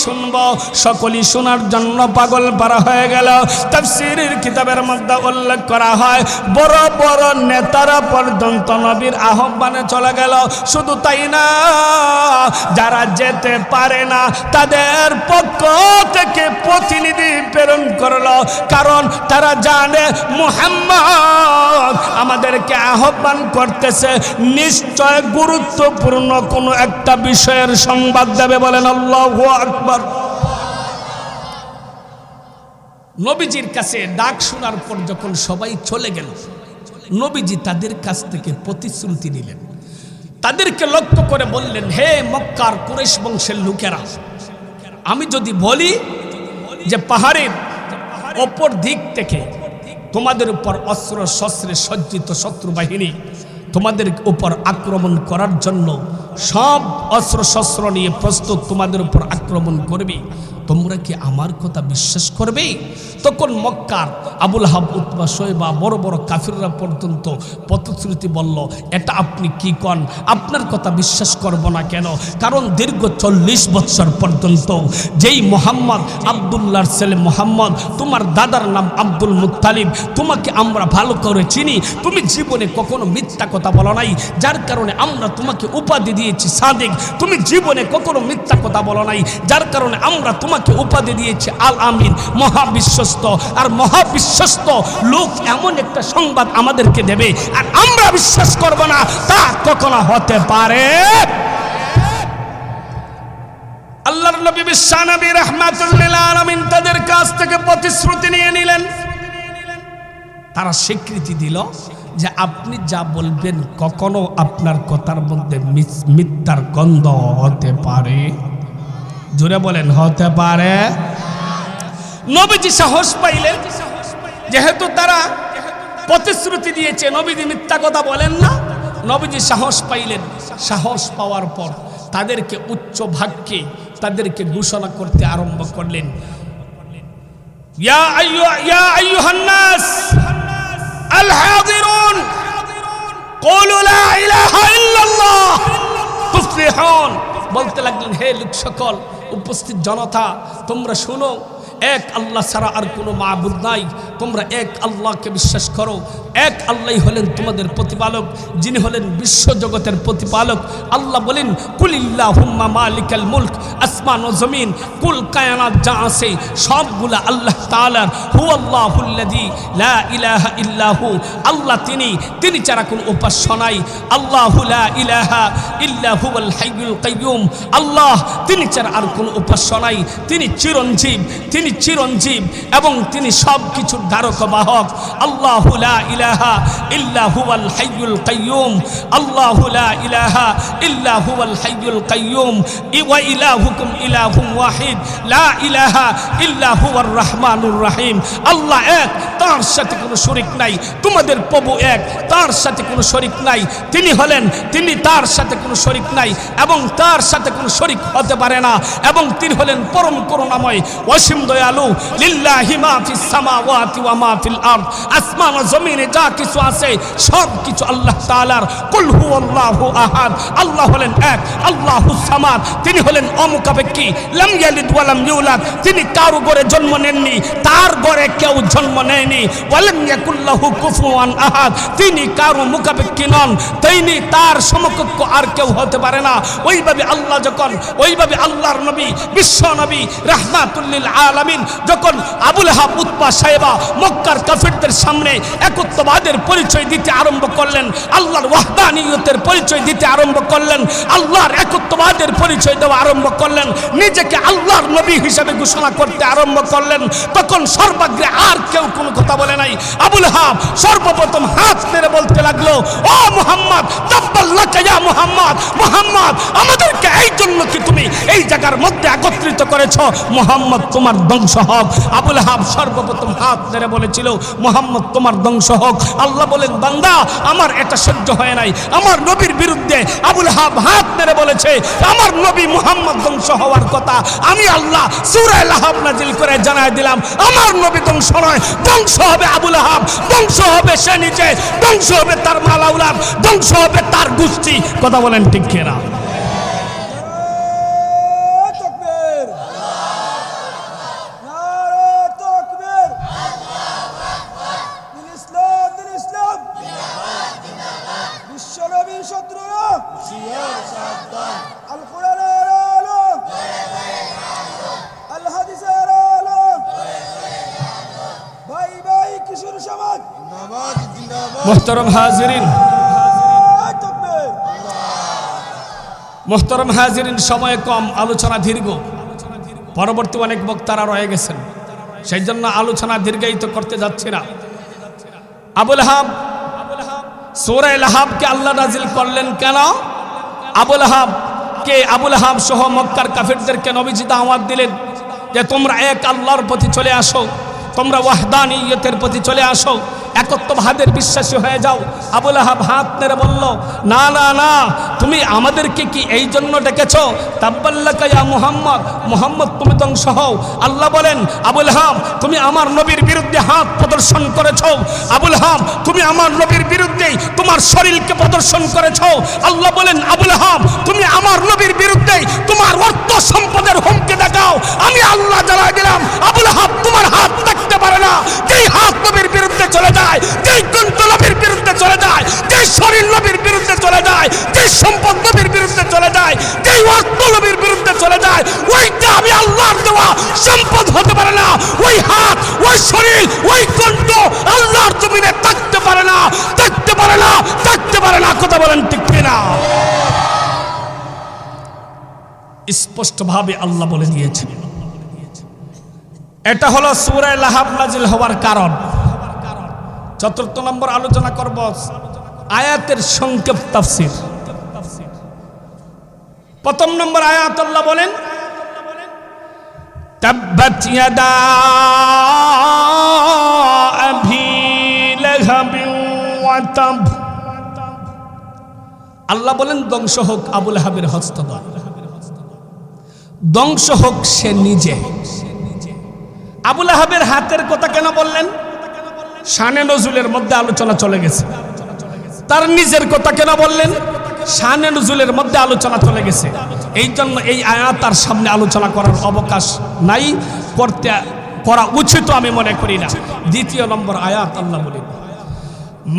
শুনবো? সকলেই শোনার জন্য পাগল পারা হয়ে গেল। তাফসীরের কিতাবের মধ্যে উল্লেখ করা হয়, বড় বড় নেতারা পর্যন্ত নবীর আহ্বানে চলে গেল। শুধু তাই না, যারা যেতে পারে না তাদের পক্ষ থেকে প্রতিনিধি প্রেরণ করলো, কারণ তারা জানে মুহাম্মদ আমাদেরকে আহ্বান করতেছে, নিশ্চয় গুরুত্বপূর্ণ কোনো একটা বিষয়ের সংবাদ দেবে। বলেন আল্লাহু আকবার। নবীজির কাছে ডাক শোনার পর যখন সবাই চলে গেল, নবীজি তাদের কাছ থেকে প্রতিশ্রুতি নিলেন, তাদেরকে লক্ষ্য করে বললেন, হে মক্কার কুরাইশ বংশের লোকেরা, আমি যদি বলি যে পাহাড়ের অপর দিক থেকে তোমাদের উপর অস্ত্র শস্ত্রে সজ্জিত শত্রু বাহিনী তোমাদের উপর আক্রমণ করার জন্য সব অস্ত্র শস্ত্র নিয়ে প্রস্তুত তোমাদের উপর আক্রমণ করবে, তোমরা কি আমার কথা বিশ্বাস করবে? তখন মক্কার আবুল হাব, উতবা, শৈবা, বড় বড় কাফিররা পর্যন্ত প্রতিশ্রুতি বলল, এটা আপনি কি কন? আপনার কথা বিশ্বাস করব না কেন? কারণ দীর্ঘ 40 বছর পর্যন্ত যেই মোহাম্মদ, আব্দুল্লাহর ছেলে মোহাম্মদ, তোমার দাদার নাম আব্দুল মুত্তালিব, তোমাকে আমরা ভালো করে চিনি, তুমি জীবনে কখনো মিথ্যা কথা বলো নাই, যার কারণে আমরা তোমাকে উপাধি দিয়েছি সাদিক। তুমি জীবনে কখনো মিথ্যা কথা বলো নাই, যার কারণে আমরা তোমাকে উপাধি দিয়েছি আল আমিন, মহাবিশ্বস্ত। আর মহাবিশ্বস্ত লোক এমন একটা সংবাদ আমাদেরকে দেবে আর আমরা বিশ্বাস করব না, তা কখনো হতে পারে? আল্লাহর নবী বিশ্ব নবী রাহমাতুল লিল আলামিন তাদের কাছ থেকে প্রতিশ্রুতি নিয়ে নিলেন। তারা স্বীকৃতি দিল যে আপনি যা বলবেন কখনো আপনার কথার মধ্যে মিথ্যার গন্ধ হতে পারে। জোরে বলেন, হতে পারে। নবীজি সাহস পাইলেন, যেহেতু তারা প্রতিশ্রুতি দিয়েছে নবীজি মিথ্যা কথা বলেন না, নবীজি সাহস পাইলেন। সাহস পাওয়ার পর তাদেরকে উচ্চ ভাগ্যে তাদেরকে ঘোষণা করতে আরম্ভ করলেন, ইয়া আইয়ুহান নাস আল হাযিরুন কুলু লা ইলাহা ইল্লাল্লাহ তুফলিহুন। বলতে লাগলেন, হে লোক সকল, উপস্থিত জনতা, তোমরা শুনো, এক আল্লাহ ছাড়া আর কোনো মাবুদ নাই, তোমরা এক আল্লাহকে বিশ্বাস করো। এক আল্লাহই হলেন তোমাদের প্রতিপালক, যিনি হলেন বিশ্ব জগতের প্রতিপালক। আল্লাহ বলেন, কুলিল্লাহুম্মা মালিকাল মুলক, আসমান ও জমিন, কুল কায়নাত যা আছে সবগুলা আল্লাহ তাআলার। হুয়াল্লাহুল্লাযী লা ইলাহা ইল্লাহু, আল্লাহ তিনি ছাড়া কোনো উপাস্য নাই। আল্লাহু লা ইলাহা ইল্লা হুয়াল হাইয়ুল কাইয়্যুম, আল্লাহ তিনি ছাড়া আর কোনো উপাস্য নাই, তিনি চিরঞ্জীব, তিনি চিরঞ্জীব এবং তিনি সব কিছুর ধারক বাহক। আল্লাহু লা ইলাহা ইল্লা হুয়াল হাইয়ুল কাইয়্যুম, আল্লাহু লা ইলাহা ইল্লা হুয়াল হাইয়ুল কাইয়্যুম ওয়া ইলাহুকুম ইলাহুম ওয়াহিদ লা ইলাহা ইল্লা হুয়ার রহমানুর রহিম। আল্লাহ এক, তার সাথে কোনো শরীক নাই। তোমাদের প্রভু এক, তার সাথে কোনো শরীক নাই। তিনি তার সাথে কোনো শরীক নাই এবং তার সাথে কোনো শরীক হতে পারে না, এবং তিনি হলেন পরম করুণাময়, অসীম দয়ালু। লিল্লাহি মা ফিস সামাওয়াতি ওয়া মা ফিল আরদ, আসমান ও জমিনে যা কিছু আছে সব কিছু আল্লাহ তাআলার। কুল হুয়াল্লাহু আহাদ, আল্লাহ হলেন এক, আল্লাহুস সামাদ, তিনি হলেন অমুখাপেক্ষী। লাম ইয়ালিদ ওয়া লাম ইউলাদ, তিনি কারো ঘরে জন্ম নেননি, তার ঘরে কেউ জন্ম নেয়নি। ওয়ালাম ইয়াকুল্লাহু কুফুয়ান আহাদ, তিনি কারো মুখাপেক্ষী নন, তিনি তার সমকক্ষ আর কেউ হতে পারে না। ওইভাবে আল্লাহর নবী, বিশ্ব নবী রাহমাতুল লিল আলামিন যখন আবু লাহাব, উতবা, সাইবা মক্কার কাফিরদের সামনে একত্ববাদের পরিচয় দিতে আরম্ভ করলেন, আল্লাহর ওয়াহদানিয়তের পরিচয় দিতে আরম্ভ করলেন, আল্লাহর একত্ববাদের পরিচয় দেওয়া আরম্ভ করলেন, নিজেকে আল্লাহর নবী হিসেবে ঘোষণা করতে আরম্ভ করলেন, তখন সর্বাগ্রে আর কেউ কোনো কথা বলে নাই। আবু লাহাব সর্বপ্রথম হাত মেরে বলতে লাগলো, ও মুহাম্মদ, তাব্বাল্লাকা ইয়া মুহাম্মদ, মুহাম্মদ আমাদেরকে এই জন্য কি তুমি এই জায়গার মধ্যে একত্রিত করেছো? মুহাম্মদ তোমার ধ্বংস হোক। আবু লাহাব সর্বপ্রথম হাত মেরে বলেছিল, মুহাম্মদ তোমার ধ্বংস হোক। আল্লাহ বলেন, বান্দা আমার এটা সহ্য হয় নাই, আমার নবীর বিরুদ্ধে আবু লাহাব হাত মেরে বলেছে, আমার নবী মুহাম্মদ ধ্বংস হওয়ার কথা। আমি আল্লাহ সূরা লাহাব নাজিল করে জানায় দিলাম, আমার নবী ধ্বংস নয়, ধ্বংস হবে আবু লাহাব, ধ্বংস হবে সে নিজে, ধ্বংস হবে তার মাল আওলাদ, ধ্বংস হবে তার গোষ্ঠী। কথা বলেন ঠিক কিনা? মোহতরম হাজিরিন, সময় কম, আলোচনা দীর্ঘ, পরবর্তী অনেক বক্তারা রয়ে গেছেন, সেই জন্য আলোচনা দীর্ঘায়িত করতে যাচ্ছি না। আবু লাহাব, সূরা লাহাবকে আল্লাহ নাজিল করলেন কেন? আবু লাহাব সহ মক্কার কাফিরদেরকে নবীজি দাওয়াত দিলেন যে তোমরা এক আল্লাহর প্রতি চলে আসো, তোমরা ওয়াহদানিয়তের প্রতি চলে আসো, একত্ববাদের বিশ্বাসী হয়ে যাও। আবু লাহাব হাত নেড়ে বলল, না না না, তুমি আমাদেরকে কি এই জন্য ডেকেছো? তাব্বাল্লাকা ইয়া মুহাম্মদ, মুহাম্মদ তুমি ধ্বংস হও। আল্লাহ বলেন, আবু লাহাব তুমি আমার নবীর বিরুদ্ধে হাত প্রদর্শন করেছো, আবু লাহাব তুমি আমার নবীর বিরুদ্ধে তোমার শরীরকে প্রদর্শন করেছো। আল্লাহ বলেন, আবু লাহাব তুমি আমার নবীর বিরুদ্ধে তোমার অর্থ সম্পদের হুমকি দেখাও, আমি আল্লাহ জানাই দিলাম আবু লাহাব তোমার হাত থাকতে পারে না। যেই হাত নবীর বিরুদ্ধে চলে যায়, যেই কণ্ঠ নবীর বিরুদ্ধে চলে যায়, যেই শরীর নবীর বিরুদ্ধে চলে যায়, যেই সম্পদ নবীর বিরুদ্ধে চলে যায়, যেই অর্থ নবীর বিরুদ্ধে চলে যায়, ওইটা আমি আল্লাহর দেওয়া সম্পদ হতে পারে না। ওই হাত, ওই শরীর, ওই কণ্ঠ আল্লাহর জমিনে থাকতে পারে না, থাকতে পারে না, থাকতে পারে না। কথা বলেন ঠিক কিনা? স্পষ্টভাবে আল্লাহ বলে দিয়েছেন। এটা হলো সূরা লাহাব নাজিল হওয়ার কারণ। চতুর্থ নম্বর আলোচনা করব আয়াতের সংক্ষেপ তাফসীর। প্রথম নম্বর আয়াত আল্লাহ বলেন, তাব্বাত ইয়াদা আবি লাহাব ওয়া তাব। আল্লাহ বলেন ধ্বংস হোক আবু লাহাবের হস্তদ্বয়, ধ্বংস হোক সে নিজে। আবু লাহাবের হাতের কথা কেন বললেন? শানে নজুলের মধ্যে আলোচনা চলে গেছে। তার নিজের কথা কেন বললেন? শানে নজুলের মধ্যে আলোচনা চলে গেছে। এই জন্য এই আয়াত তার সামনে আলোচনা করার অবকাশ নাই, করা উচিত আমি মনে করি না। দ্বিতীয় নম্বর আয়াত আল্লাহ বলেন,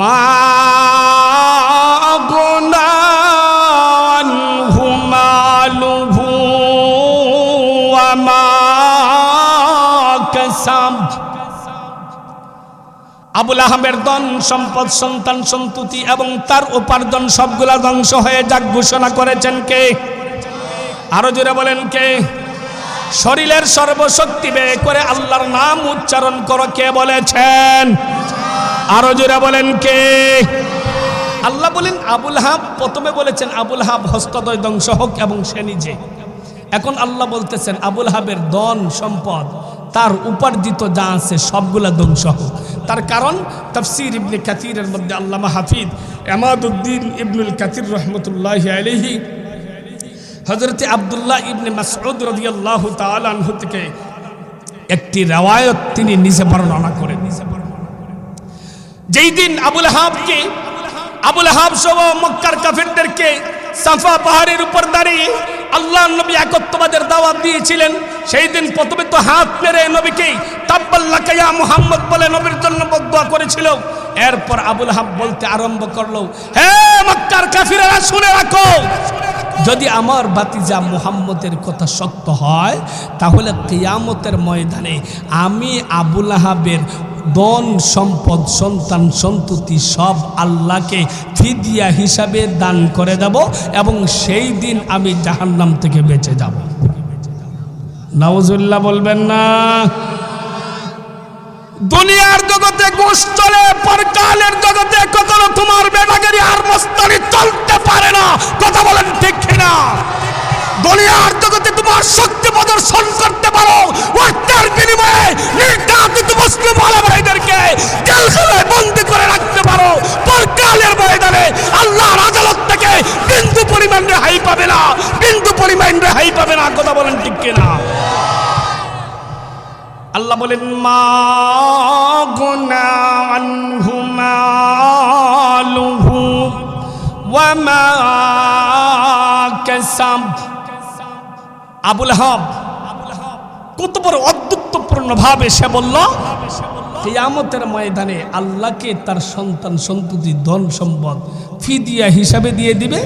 মা গুনা আনহু মালুহু ওয়া মা কাসাব। আবু লাহাবের ধন সম্পদ, সন্তান সন্ততি এবং তার উপার্জন সবগুলা ধ্বংস হয়ে যাক ঘোষণা করেছেন কে? আরো জোরে বলেন কে? শরীরের সর্বশক্তি ব্যয় করে আল্লাহর নাম উচ্চারণ করো, কে বলেছেন? আরো জোরে বলেন কে? আল্লাহ বলেন আবুল হাব, প্রথমে বলেছেন আবুল হাব হস্তদ্বয় ধ্বংস হোক এবং সে নিজে। এখন আল্লাহ বলতেছেন আবুল হাবের ধন সম্পদ, তার উপার্জিত যা আছে সবগুলা ধ্বংস হোক। তার কারণ তাফসীর ইবনে কাসিরের মধ্যে আল্লামা হাফিজ ইমাদউদ্দিন ইবনুল কাসির রাহমাতুল্লাহি আলাইহি হযরত আব্দুল্লাহ ইবনে মাসউদ রাদিয়াল্লাহু তাআলা আনহু থেকে একটি riwayat তিনি নিজে বর্ণনা করেন। যেই দিন আবুল হাব সহ মক্কার কাফিরদেরকে সাফা পাহাড়ের উপর দাঁড়িয়ে আল্লাহর নবী একত্ববাদের দাওয়াত দিয়েছিলেন, সেই দিন প্রথমে তো হাত মেরে নবীকে তাব্বাল্লাকা ইয়া মুহাম্মদ বলে নবীর জন্য বদদুয়া করেছিল। এরপর আবুল হাব বলতে আরম্ভ করলো, হে মক্কার কাফিররা শুনে রাখো, যদি আমার ভাতিজা মুহাম্মদের কথা সত্য হয় তাহলে কিয়ামতের ময়দানে আমি আবুল হাবের ধন সম্পদ সন্তান সন্ততি সব আল্লাহকে ফিদিয়া হিসাবে দান করে দেব এবং সেই দিন আমি জাহান্নাম থেকে বেঁচে যাব। নাউজুবিল্লাহ বলবেন না? দুনিয়ার জগতে ঘুষ চলে, পরকালের জগতে কখনো তোমার বেটাগিরি আর মস্তানি চলতে পারে না। কথা বলেন ঠিক কিনা? দুনিয়ার জগতে তোমার শক্তি প্রদর্শন করতে পারো, ওয়াক্তের বিনিময়ে নির্যাতিত মুসলিম ভাইদেরকে জেলখানায় বন্দী করে রাখতে পারো, পরকালের ময়দানে আল্লাহর আদালত থেকে বিন্দু পরিমাণ রেহাই পাবে না, বিন্দু পরিমাণ রেহাই পাবে না। কথা বলেন ঠিক কিনা? আল্লাহ বলেন মা গুনা আনহু মালুহু ওয়া মা কাসাব। আবুল হাব কত বড় অদ্ভুতপূর্ণ ভাবে সে বলল, কিয়ামতের ময়দানে আল্লাহকে তার সন্তান সন্ততি ধন সম্পদ ফিদিয়া হিসাবে দিয়ে দিবে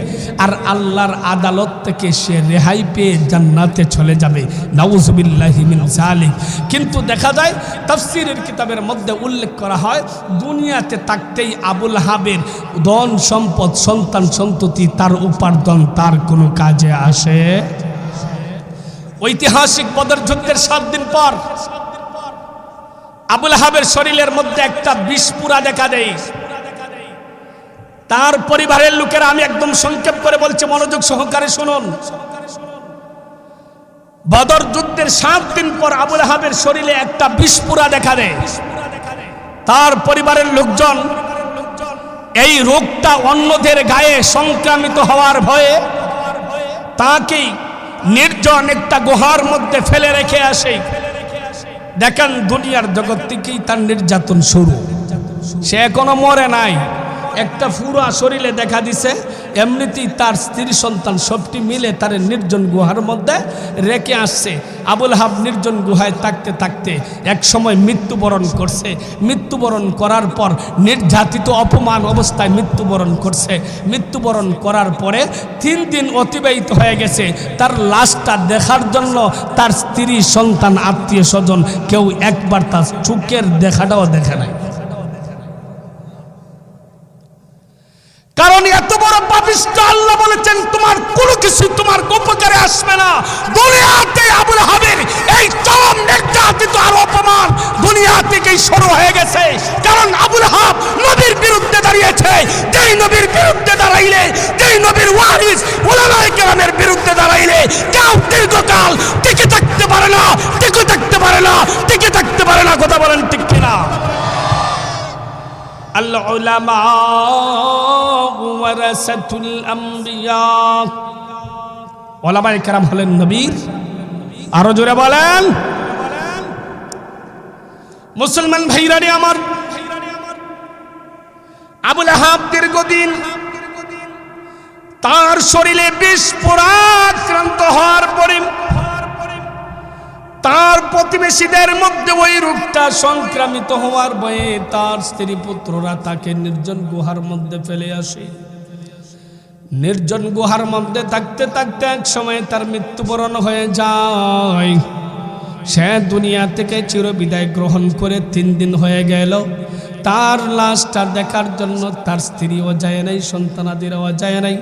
আর আল্লাহর আদালত থেকে সে রেহাই পেয়ে জান্নাতে চলে যাবে। নাউজুবিল্লাহি মিন যালিক। কিন্তু দেখা যায় তাফসীরের কিতাবের মধ্যে উল্লেখ করা হয়, দুনিয়াতে থাকতেই আবুল হাবের ধন সম্পদ সন্তান সন্ততি তার উপার্জন তার কোনো কাজে আসে। ঐতিহাসিক বদর যুদ্ধের 7 দিন পর আবুল হাবের শরীরের মধ্যে একটা বিষপুরা দেখা দেয়। তার পরিবারের লোকেরা, আমি একদম সংক্ষেপ করে বলছি, মনোযোগ সহকারে শুনুন। বদর যুদ্ধের 7 দিন পর আবুল হাবের শরীরে একটা বিষপুরা দেখা দেয়। তার পরিবারের লোকজন এই রোগটা অন্যদের গায়ে সংক্রামিত হওয়ার ভয়ে তাকে নির্জন একটা গুহার মধ্যে ফেলে রেখে আসে। দেখেন দুনিয়ার জগৎ থেকেই তার নির্যাতন শুরু। সে এখনো মরে নাই, একটা পুরো শরীরে দেখা দিছে। এমনিতেই তার স্ত্রী সন্তান সবটি মিলে তার নির্জন গুহার মধ্যে রেখে আসছে। আবুল হাব নির্জন গুহায় থাকতে থাকতে এক সময় মৃত্যুবরণ করছে। মৃত্যুবরণ করার পর নির্যাতিত অপমান অবস্থায় মৃত্যুবরণ করছে। মৃত্যুবরণ করার পরে 3 দিন অতিবাহিত হয়ে গেছে। তার লাশটা দেখার জন্য তার স্ত্রী সন্তান আত্মীয় স্বজন কেউ একবার তার চোখের দেখাটাও দেখে নাই। কারণ এত বড় পাপিষ্ঠ আল্লাহ বলেছেন তোমার কোনো কিছু তোমার উপকারে আসবে না। দুনিয়াতে আবুল হাবের এই চরম নির্যাতিত আর অপমান দুনিয়া থেকেই শুরু হয়ে গেছে। কারণ আবুল হাব নবীর বিরুদ্ধে দাঁড়িয়েছে। যেই নবীর বিরুদ্ধে দাঁড়াইলে, যেই নবীর ওয়ারিস উলামায়ে কেরামের বিরুদ্ধে দাঁড়াইলে কেউ দীর্ঘকাল টিকে থাকতে পারে না, টিকে থাকতে পারে না, টিকে থাকতে পারে না। কথা বলেন ঠিক কিনা? আল উলামা ওয়ারাসাতুল আম্বিয়া। উলামায়ে কেরাম হলেন নবীর। আরো জোরে বলেন। মুসলমান ভাইরানি আমার, আবুল হাব দীর্ঘদিন তার শরীরে বিষ পরাক্রান্ত হওয়ার পরে তার প্রতিবেশীদের মধ্যে ওই রোগটা সংক্রামিত হওয়ার ভয়ে তার স্ত্রী পুত্ররা তাকে নির্জন গুহার মধ্যে ফেলে আসে। নির্জন গুহার মধ্যে থাকতে থাকতে এক সময় তার মৃত্যুবরণ হয়ে যায়। সে দুনিয়া থেকে চিরবিদায় গ্রহণ করে 3 দিন হয়ে গেল। তার লাশটা দেখার জন্য তার স্ত্রীও যায় নাই, সন্তানাদিরাও যায় নাই,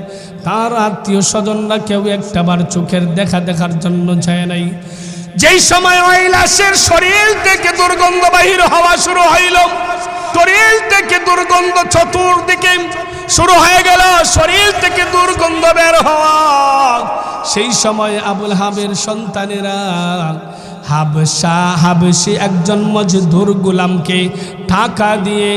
তার আত্মীয় স্বজনরা কেউ একটাবার চোখের দেখার জন্য যায় নাই। যেই সময় ওই লাশের শরীর থেকে দুর্গন্ধ বাহির হওয়া শুরু হইল, শরীর থেকে দুর্গন্ধ চতুর্দিকে শুরু হয়ে গেল, শরীর থেকে দুর্গন্ধ বের হওয়া, সেই সময় আবুল আহাবের সন্তানেরা হাবশি একজন মজদুর গোলামকে টাকা দিয়ে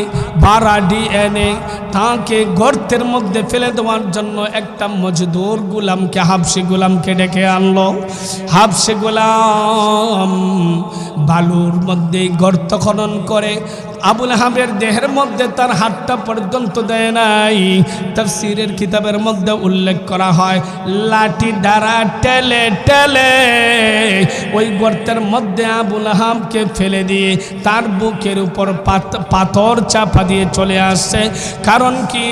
ভাড়া দিয়ে এনে তাকে গর্তের মধ্যে ফেলে দেওয়ার জন্য একটা মজদুর গোলামকে, হাবশি গোলামকে ডেকে আনলো। হাবশি গোলাম বালুর মধ্যে গর্ত খনন করে আবুল আহাবের দেহের মধ্যে তার হাতটা পর্যন্ত দেয় নাই। তাফসীরের কিতাবের মধ্যে উল্লেখ করা হয়, লাঠি দ্বারা টেলে টেলে ওই গর্তের মধ্যে আবুল আহাবকে ফেলে দিয়ে তার বুকের উপর পাথর চাপা দিয়ে চলে আসছে। কারণ কি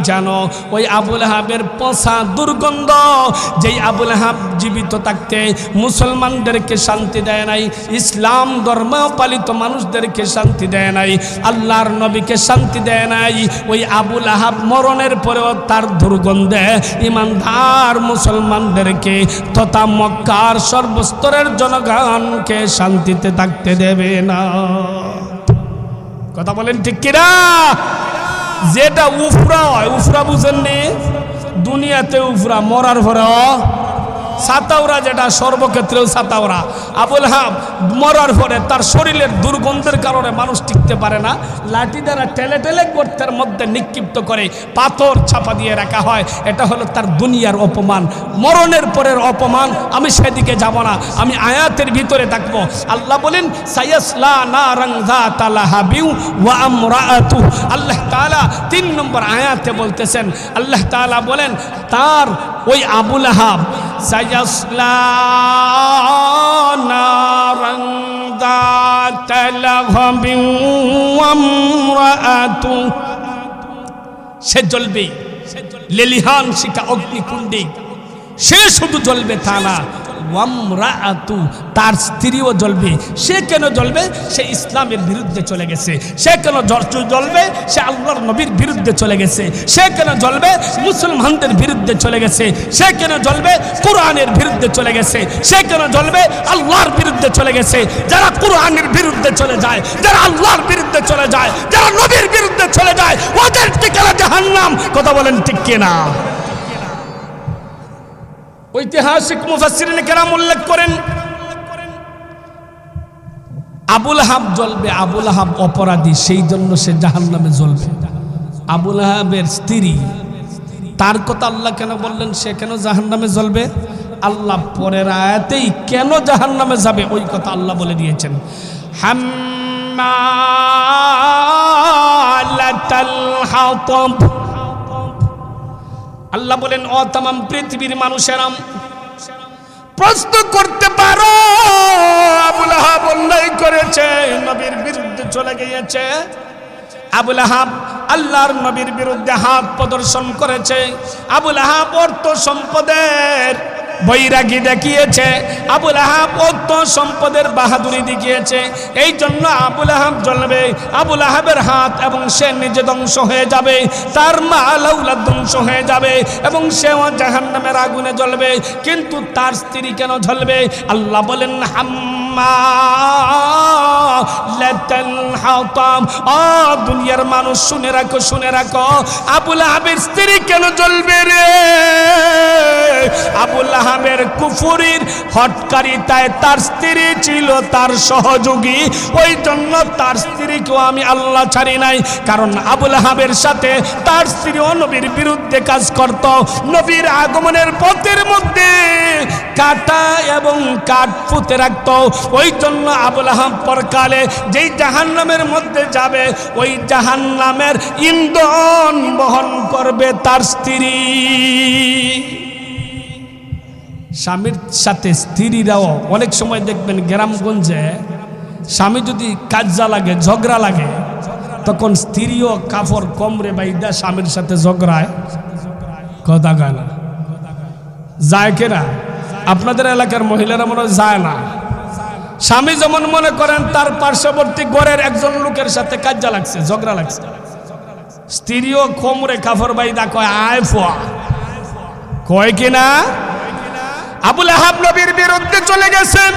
জানো? ওই আবুল আহাবের পচা দুর্গন্ধ, যেই আবুল আহাব জীবিত থাকতে মুসলমানদেরকে শান্তি দেয় নাই, ইসলাম ধর্ম পালিত মানুষদেরকে শান্তি দেয় নাই, আল্লাহর নবীকে শান্তি দেয় নাই। ওই আবুল আহাব মরণের পরেও তার দুর্গন্ধে ইমানদার মুসলমানদেরকে তথা মক্কার সর্বস্তরের জনগণকে শান্তিতে থাকতে দেবে না। কথা বলেন ঠিক কিনা? যেটা উফরা হয়, উফরা বুঝেননি? দুনিয়াতে উফরা, মরার পরে সাতাওরা, যেটা সর্বক্ষেত্রেও সাতাওরা। আবুল আহাব মরার পরে তার শরীরের দুর্গন্ধের কারণে মানুষ টিকতে পারে না, লাঠি দ্বারা টেলে টেলে গর্তের মধ্যে নিক্ষিপ্ত করে পাথর চাপা দিয়ে রাখা হয়। এটা হলো তার দুনিয়ার অপমান, মরণের পরের অপমান। আমি সেদিকে যাব না, আমি আয়াতের ভিতরে থাকবো। আল্লাহ বলেন সায়াসলা নারান যাতা লাহাবিউ ওয়া আমরাআতু। আল্লাহ তাআলা 3 নম্বর আয়াতে বলতেছেন, আল্লাহ তাআলা বলেন তার ওই আবুল আহাব সায়াসলা নারান যাতা লাহাবিউ ওয়া আমরাআতু, সে জ্বলবে লেলিহান শিখা অগ্নিকুণ্ডে। সে শুধু জ্বলবে তা না, ওয়ামরাআতু, তার স্ত্রীও জ্বলবে। সে কেন জ্বলবে? সে ইসলামের বিরুদ্ধে চলে গেছে। সে কেন জ্বলবে? সে আল্লাহর নবীর বিরুদ্ধে চলে গেছে। সে কেন জ্বলবে? মুসলমানদের বিরুদ্ধে চলে গেছে। সে কেন জ্বলবে? কোরআনের বিরুদ্ধে চলে গেছে। সে কেন জ্বলবে? আল্লাহর বিরুদ্ধে চলে গেছে। যারা কোরআনের বিরুদ্ধে চলে যায়, যারা আল্লাহর বিরুদ্ধে চলে যায়, যারা নবীর বিরুদ্ধে চলে যায়, ওদের ঠিকানা জাহান্নাম। কথা বলেন ঠিক কিনা? ঐতিহাসিক মুফাসসিরিন কেরাম উল্লেখ করেন আবুল আহাব জ্বলবে। আবুল আহাব অপরাধী, সেই জন্য সে জাহান্নামে জ্বলবে। আবুল আহাবের স্ত্রী, তার কথা আল্লাহ কেন বললেন সে কেন জাহান্নামে জ্বলবে? আল্লাহ পরের আয়াতেই কেন জাহান্নামে যাবে ওই কথা আল্লাহ বলে দিয়েছেন। হাম্মালাতাল হাতাব। আল্লাহ বলেন ও তামাম পৃথিবীর মানুষেরা প্রশ্ন করতে পারো, আবুল আহাব অন্যায় করেছে, নবীর বিরুদ্ধে চলে গিয়েছে। আবুল আহাব আল্লাহর নবীর বিরুদ্ধে হাত প্রদর্শন করেছে। আবুল আহাব অর্থ সম্পদের বৈরাগী দেখিয়েছে। আবুল আহাব অর্থ সম্পদের বাহাদুরি দেখিয়েছে। এই জন্য আবুল আহাব জ্বলবে। আবুল আহাবের হাত এবং সে নিজে ধ্বংস হয়ে যাবে, তার মাল আওলাদ ধ্বংস হয়ে যাবে এবং সেও জাহান্নামের আগুনে জ্বলবে। কিন্তু তার স্ত্রী কেন জ্বলবে? আল্লাহ বলেন হাম্মালাতাল হাতাব। ও দুনিয়ার মানুষ শুনে রাখো, শুনে রাখো, আবুল আহাবের স্ত্রী কেন জ্বলবে রে? আবুল আহাবের কুফরির হটকারিতায় তার স্ত্রী ছিল তার সহযোগী, ওই জন্য তার স্ত্রীকেও আমি আল্লাহ ছাড়ি নাই। কারণ আবুল আহাবের সাথে তার স্ত্রীও নবীর বিরুদ্ধে কাজ করত। নবীর আগমনের পথের মধ্যে কাটা এবং কাঠ পুঁতে রাখত। ওই জন্য আবুল আহাব পরকালে যেই জাহান্নামের মধ্যে যাবে, ওই জাহান্নামের ইন্ধন বহন করবে তার স্ত্রী। স্বামীর সাথে স্ত্রীরাও অনেক সময় দেখবেন গ্রামগঞ্জে স্বামী যদি কাজা লাগে, ঝগড়া লাগে, তখন স্ত্রীও কাপড় কমরে বাইদা স্বামীর সাথে ঝগড়ায়। কথা গায় না, যায় কেনা? আপনাদের এলাকার মহিলারা মনে যায় না। স্বামী যেমন মনে করেন তার পার্শ্ববর্তী ঘরের একজন লোকের সাথে কাজা লাগছে, ঝগড়া লাগছে, স্ত্রীও কোমরে কাপড় বাইদা কয় আয় ফোয়া, কয় কিনা? আবুল আহাব নবীর বিরুদ্ধে চলে গেছেন।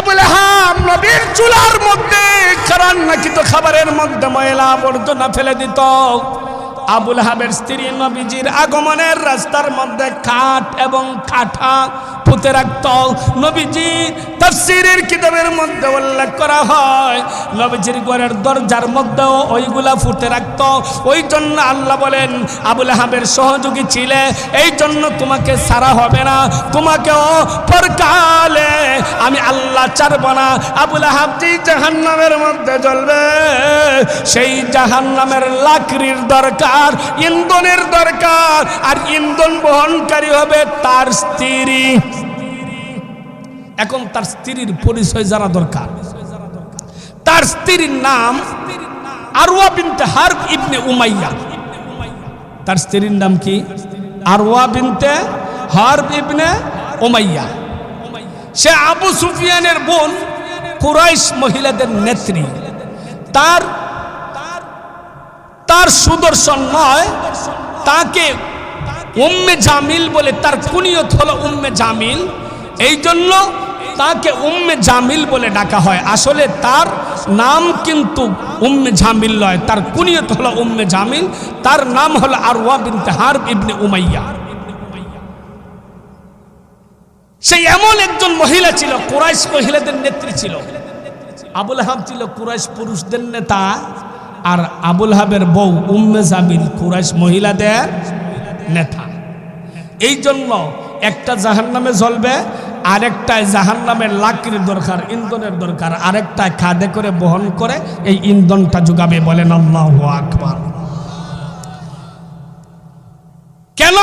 আবুল আহাব নবীর চুলার মধ্যে রান্নাকৃত খাবারের মধ্যে ময়লা আবর্জনা ফেলে দিত। আবুল আহাবের স্ত্রী নবীজির আগমনের রাস্তার মধ্যে কাঠ এবং কাঠা পুঁতে রাখত। নবীজি তাফসীরের কিতাবের মধ্যে উল্লেখ করা হয় নবীজির ঘরের দরজার মধ্যেও ওইগুলা ফুটে রাখত। ওই জন্য আল্লাহ বলেন আবুল আহাবের সহযোগী ছিলে, এই জন্য তোমাকে ছাড়া হবে না, তোমাকেও পরকালে আমি আল্লাহ ছাড়ব না। আবুল আহাব যেই জাহান্নামের মধ্যে জ্বলবে, সেই জাহান্নামের লাকড়ির দরকার, ইন্ধনের দরকার, আর ইন্ধন বহনকারী হবে তার স্ত্রী। এখন তার স্ত্রীর পরিচয় জানা দরকার। তার স্ত্রীর নাম আরওয়া বিনতে হারব ইবনে উমাইয়া। তার স্ত্রীর নাম কি? আরওয়া বিনতে হারব ইবনে উমাইয়া। সে আবু সুফিয়ানের বোন, কুরাইশ মহিলাদের নেত্রী। তার সুদর্শন নয়, তাকে উম্মে জামিল বলে, তার কুনিয়ত হলো উম্মে জামিল, এই জন্য তাকে উম্মে জামিল বলে ডাকা হয়। আসলে তার নাম কিন্তু উম্মে জামিল নয়, তার কুনিয়ত হলো উম্মে জামিল, তার নাম হলো আরওয়া বিনতে হারব ইবনে উমাইয়া। সেই এমন একজন মহিলা ছিল, কুরাইশ মহিলাদের নেত্রী ছিল। আবুল আহাব ছিল কুরাইশ পুরুষদের নেতা, আর আবুল আহাবের বউ উম্মে জামিল কুরাইশ মহিলাদের নেতা। এই জন্য একটা জাহান্নামে জ্বলবে, আরেকটায় জাহান্নামের লাকড়ির দরকার, ইন্ধনের দরকার, আরেকটায় কাঁধে করে বহন করে এই ইন্ধনটা যোগাবে। বলেন আল্লাহু আকবার। কেন?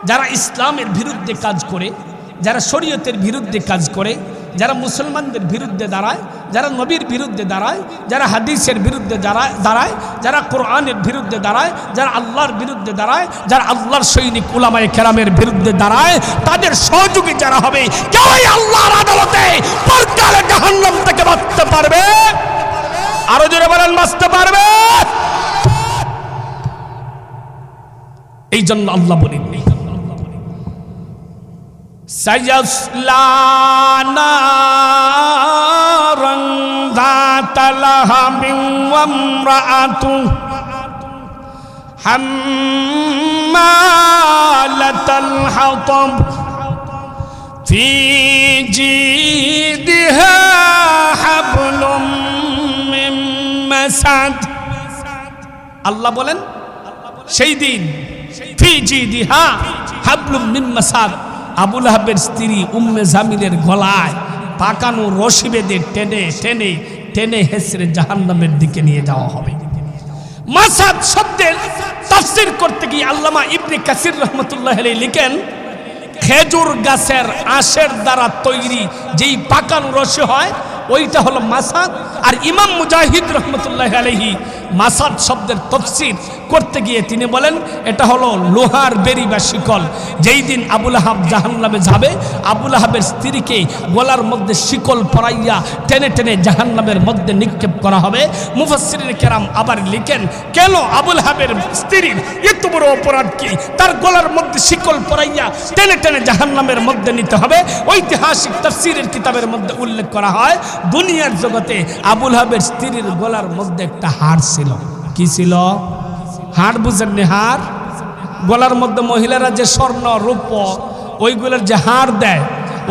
যারা ইসলামের বিরুদ্ধে কাজ করে, যারা শরীয়তের বিরুদ্ধে কাজ করে, যারা মুসলমানদের বিরুদ্ধে দাঁড়ায়, যারা নবীর বিরুদ্ধে দাঁড়ায়, যারা হাদিসের বিরুদ্ধে দাঁড়ায়, যারা কোরআনের বিরুদ্ধে দাঁড়ায়, যারা আল্লাহর বিরুদ্ধে দাঁড়ায়, যারা আল্লাহর সৈনিক উলামায়ে কেরামের বিরুদ্ধে দাঁড়ায়, তাদের সহযোগী যারা হবে, কেউই আল্লাহর আদালতে পরকালে জাহান্নাম থেকে বাঁচতে পারবে? আরো জোরে বলেন, বাঁচতে পারবে? এই জন্য আল্লাহ বলেন সায়াসলা নারান যাতা লাহাবিন ওয়া ইমরাআতু হাম্মালাতাল হাতাব ফি জিদিহা হাবলুম মিন মাসাদ। আল্লাহ বলেন সেই দিন ফি জিদিহা হাবলুম মিন মাসাদ, আবুল আহাবের স্ত্রী উম্মে জামিলের গলায় পাকানো রশি বেঁধে টেনে টেনে টেনে হেসরে জাহান্নামের দিকে নিয়ে যাওয়া হবে। মাসাদ শব্দের তাফসীর করতে গিয়ে আল্লামা ইবনে কাসির রাহমাতুল্লাহ আলাইহি লিখেন, খেজুর গাছের আঁশের দ্বারা তৈরি যেই পাকানো রশি হয় ওইটা হলো মাসাদ। আর ইমাম মুজাহিদ রাহমাতুল্লাহ আলাইহি মাসাদ শব্দের তাফসীর করতে গিয়ে তিনি বলেন এটা হলো লোহার বেরি বা শিকল। যেই দিন আবুল আহাব জাহান্নামে যাবে, আবুল আহাবের স্ত্রীকে গলার মধ্যে শিকল পরাইয়া টেনে টেনে জাহান্নামের মধ্যে নিক্ষেপ করা হবে। মুফাসসিরিন কেরাম আবার লিখেন, কেন আবুল আহাবের স্ত্রীর এত বড় অপরাধ কি তার গলার মধ্যে শিকল পরাইয়া টেনে টেনে জাহান্নামের মধ্যে নিতে হবে? ঐতিহাসিক তাফসীরের কিতাবের মধ্যে উল্লেখ করা হয়, দুনিয়ার জগতে আবুল আহাবের স্ত্রীর গলার মধ্যে একটা হাড় ছিল। কি ছিল? হাড় বুঝেননি? হাড়, গলার মধ্যে মহিলারা যে স্বর্ণ রূপ ওইগুলোর যে হাড় দেয়,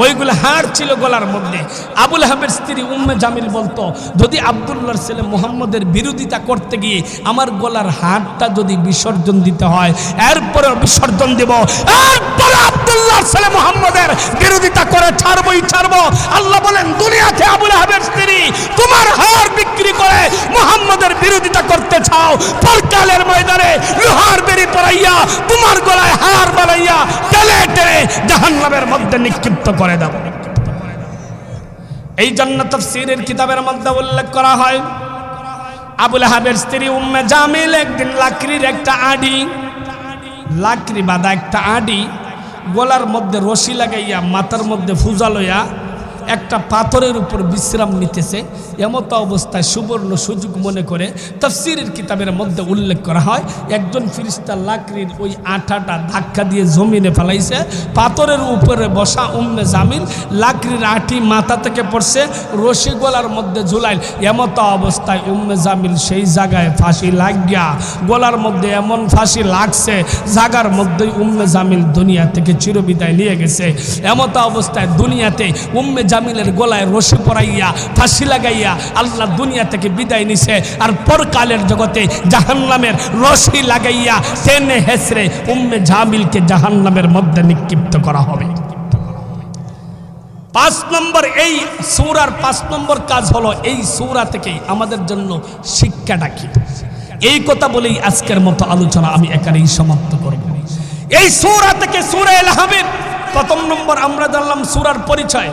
ওইগুলো হাড় ছিল গলার মধ্যে। আবুল আহাবের স্ত্রী উম্মে জামিল বলতো, যদি আব্দুল্লাহর ছেলে মুহাম্মদের বিরোধিতা করতে গিয়ে আমার গলার হাড়টা যদি বিসর্জন দিতে হয়, এরপরেও বিসর্জন দেব, এরপরে আব্দুল্লাহর ছেলে মুহাম্মদের বিরোধিতা করে ছাড়বই ছাড়বো। আল্লাহ বলেন, দুনিয়াতে আবুল আহাবের স্ত্রী তোমার হাড় বিক্রি করে মুহাম্মদের বিরোধিতা করতে চাও, পরকালের ময়দানে লোহার বেরি পরাইয়া তোমার গলায় হাড় বানাইয়া টেনে টেনে জাহান্নামের মধ্যে নিক্ষিপ্ত করে দাও। এই জন্য তাফসীরের কিতাবের মধ্যে উল্লেখ করা হয়, আবুল আহাবের স্ত্রী উম্মে জামিল একদিন লাকড়ির একটা আড়ি, লাকড়ি বাঁধা একটা আড়ি গলার মধ্যে রশি লাগাইয়া মাথার মধ্যে ফুজা লইয়া একটা পাথরের উপর বিশ্রাম নিতেছে। এমতো অবস্থায় সুবর্ণ সুযোগ মনে করে তাফসীরের কিতাবের মধ্যে উল্লেখ করা হয়, একজন ফেরেশতা লাকড়ির ওই আঠাটা ধাক্কা দিয়ে জমিনে ফেলাইছে। পাথরের উপরে বসা উম্মে জামিল, লাকড়ির আঠি মাথা থেকে পড়ছে, রশি গলার মধ্যে ঝুলাইল। এমতো অবস্থায় উম্মে জামিল সেই জায়গায় ফাঁসি লাগিয়া, গলার মধ্যে এমন ফাঁসি লাগছে জাগার মধ্যেই উম্মে জামিল দুনিয়া থেকে চিরবিদায় নিয়ে গেছে। এমতো অবস্থায় দুনিয়াতে উম্মে জামিলের গলায় রশি পরাইয়া ফাঁসি লাগাইয়া আল্লাহ দুনিয়া থেকে বিদায় নিছে। আর পরকালের জগতে জাহান্নামের রশি লাগাইয়া টেনে হেসরে উম্মে জামিলকে জাহান্নামের মধ্যে নিক্ষিপ্ত করা হবে। 5 নম্বর, এই সূরার 5 নম্বর কাজ হলো এই সূরা থেকেই আমাদের জন্য শিক্ষাটা কি, এই কথা বলেই আজকের মতো আলোচনা আমি এখানেই সমাপ্ত করব। এই সূরা থেকে সূরা লাহাবের 1 নম্বর আমরা জানলাম সূরার পরিচয়,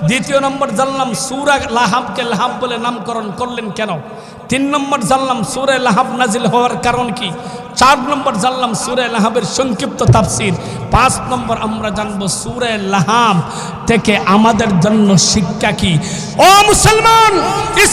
2 নম্বর জানলাম সূরা লাহাবকে লাহাব বলে নামকরণ করলেন কেন, 3 নম্বর জানলাম সূরা লাহাব নাজিল হওয়ার কারণ কি, 4 নম্বর জানলাম সূরা লাহাবের সংক্ষিপ্ত তাফসীর, 5 নম্বর আমরা জানবো সূরা লাহাব থেকে আমাদের জন্য শিক্ষা কি। ও মুসলমান,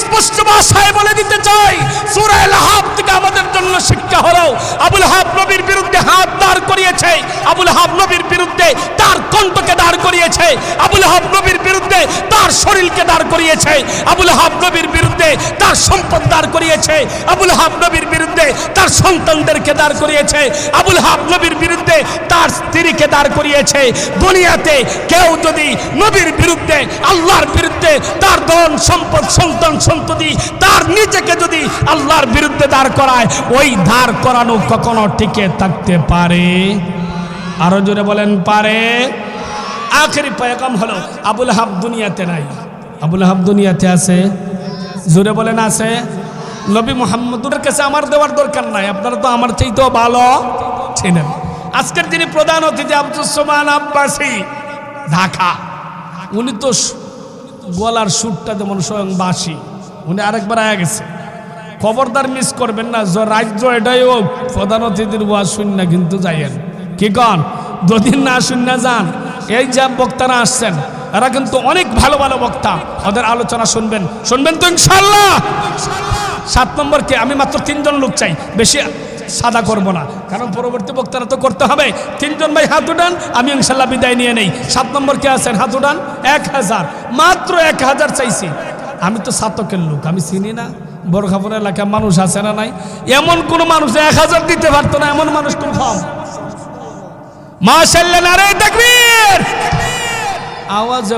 স্পষ্ট ভাষায় বলে দিতে চাই, সূরা লাহাব থেকে আমাদের জন্য শিক্ষা হলো আবু লাহাব নবীর বিরুদ্ধে হাত দাঁড় করিয়েছে, আবু লাহাব নবীর বিরুদ্ধে তার কণ্ঠকে দাঁড় করিয়েছে, আবু লাহাব নবীর বিরুদ্ধে তার শরীরকে দাঁড় করিয়েছে, আবু লাহাব নবীর বিরুদ্ধে তার সম্পদ দাঁড় করিয়েছে, আবু লাহাব নবীর বিরুদ্ধে তার সন্তানদেরকে দাঁড় করিয়েছে, আবু লাহাব নবীর বিরুদ্ধে তার স্ত্রীকে দাঁড় করিয়েছে। দুনিয়াতে কেউ যদি নবীর বিরুদ্ধে, আল্লাহর বিরুদ্ধে তার ধন সম্পদ সন্তান সন্ততি তার নিজেকে যদি আল্লাহর বিরুদ্ধে দাঁড় করায়, ওই দাঁড় করানো কখনো টিকে থাকতে পারে? আরো জোরে বলেন পারে? আখেরি পয়গাম হলো আবু লাহাব দুনিয়াতে নাই। আবু লাহাব দুনিয়াতে আছে? জোরে বলেন আছে? নবী মুহাম্মদের কাছে আমার দেওয়ার দরকার নাই, আপনারা তো আমার চাইতেও ভালো ছিলেন। আজকের যিনি প্রধান অতিথি আব্দুস সোবহান আব্বাসী, ঢাকা, উনি তো গলার সুরটা যেমন স্বয়ং বাসি, উনি আরেকবার আয়া গেছে। খবরদার মিস করবেন না, রাজ্য এটাই হোক, প্রধান অতিথির ওয়াজ শুননা কিন্তু যাইয়েন, কি কন? দুদিন না শুননা যান। এই যে বক্তারা আসছেন এরা কিন্তু অনেক ভালো ভালো বক্তা, ওদের আলোচনা শুনবেন, শুনবেন তো ইনশাআল্লাহ। 7 নম্বর কে? আমি মাত্র 3 জন লোক চাই, বেশি সাদা করব না, কারণ পরবর্তী বক্তারা তো করতে হবে। 3 জন ভাই হাত উঠান, আমি ইনশাআল্লাহ বিদায় নিয়ে নেই। 7 নম্বর কে আছেন? হাত উঠান। 1000, মাত্র 1000 চাইছি। আমি তো সাতকের লোক, আমি চিনি না বরখাপুর এলাকার মানুষ আছে না নাই? এমন কোন মানুষ 1000 দিতে পারতো না, এমন মানুষ খুব কম। মাশাআল্লাহ, নারে তাকবীর। আওয়াজ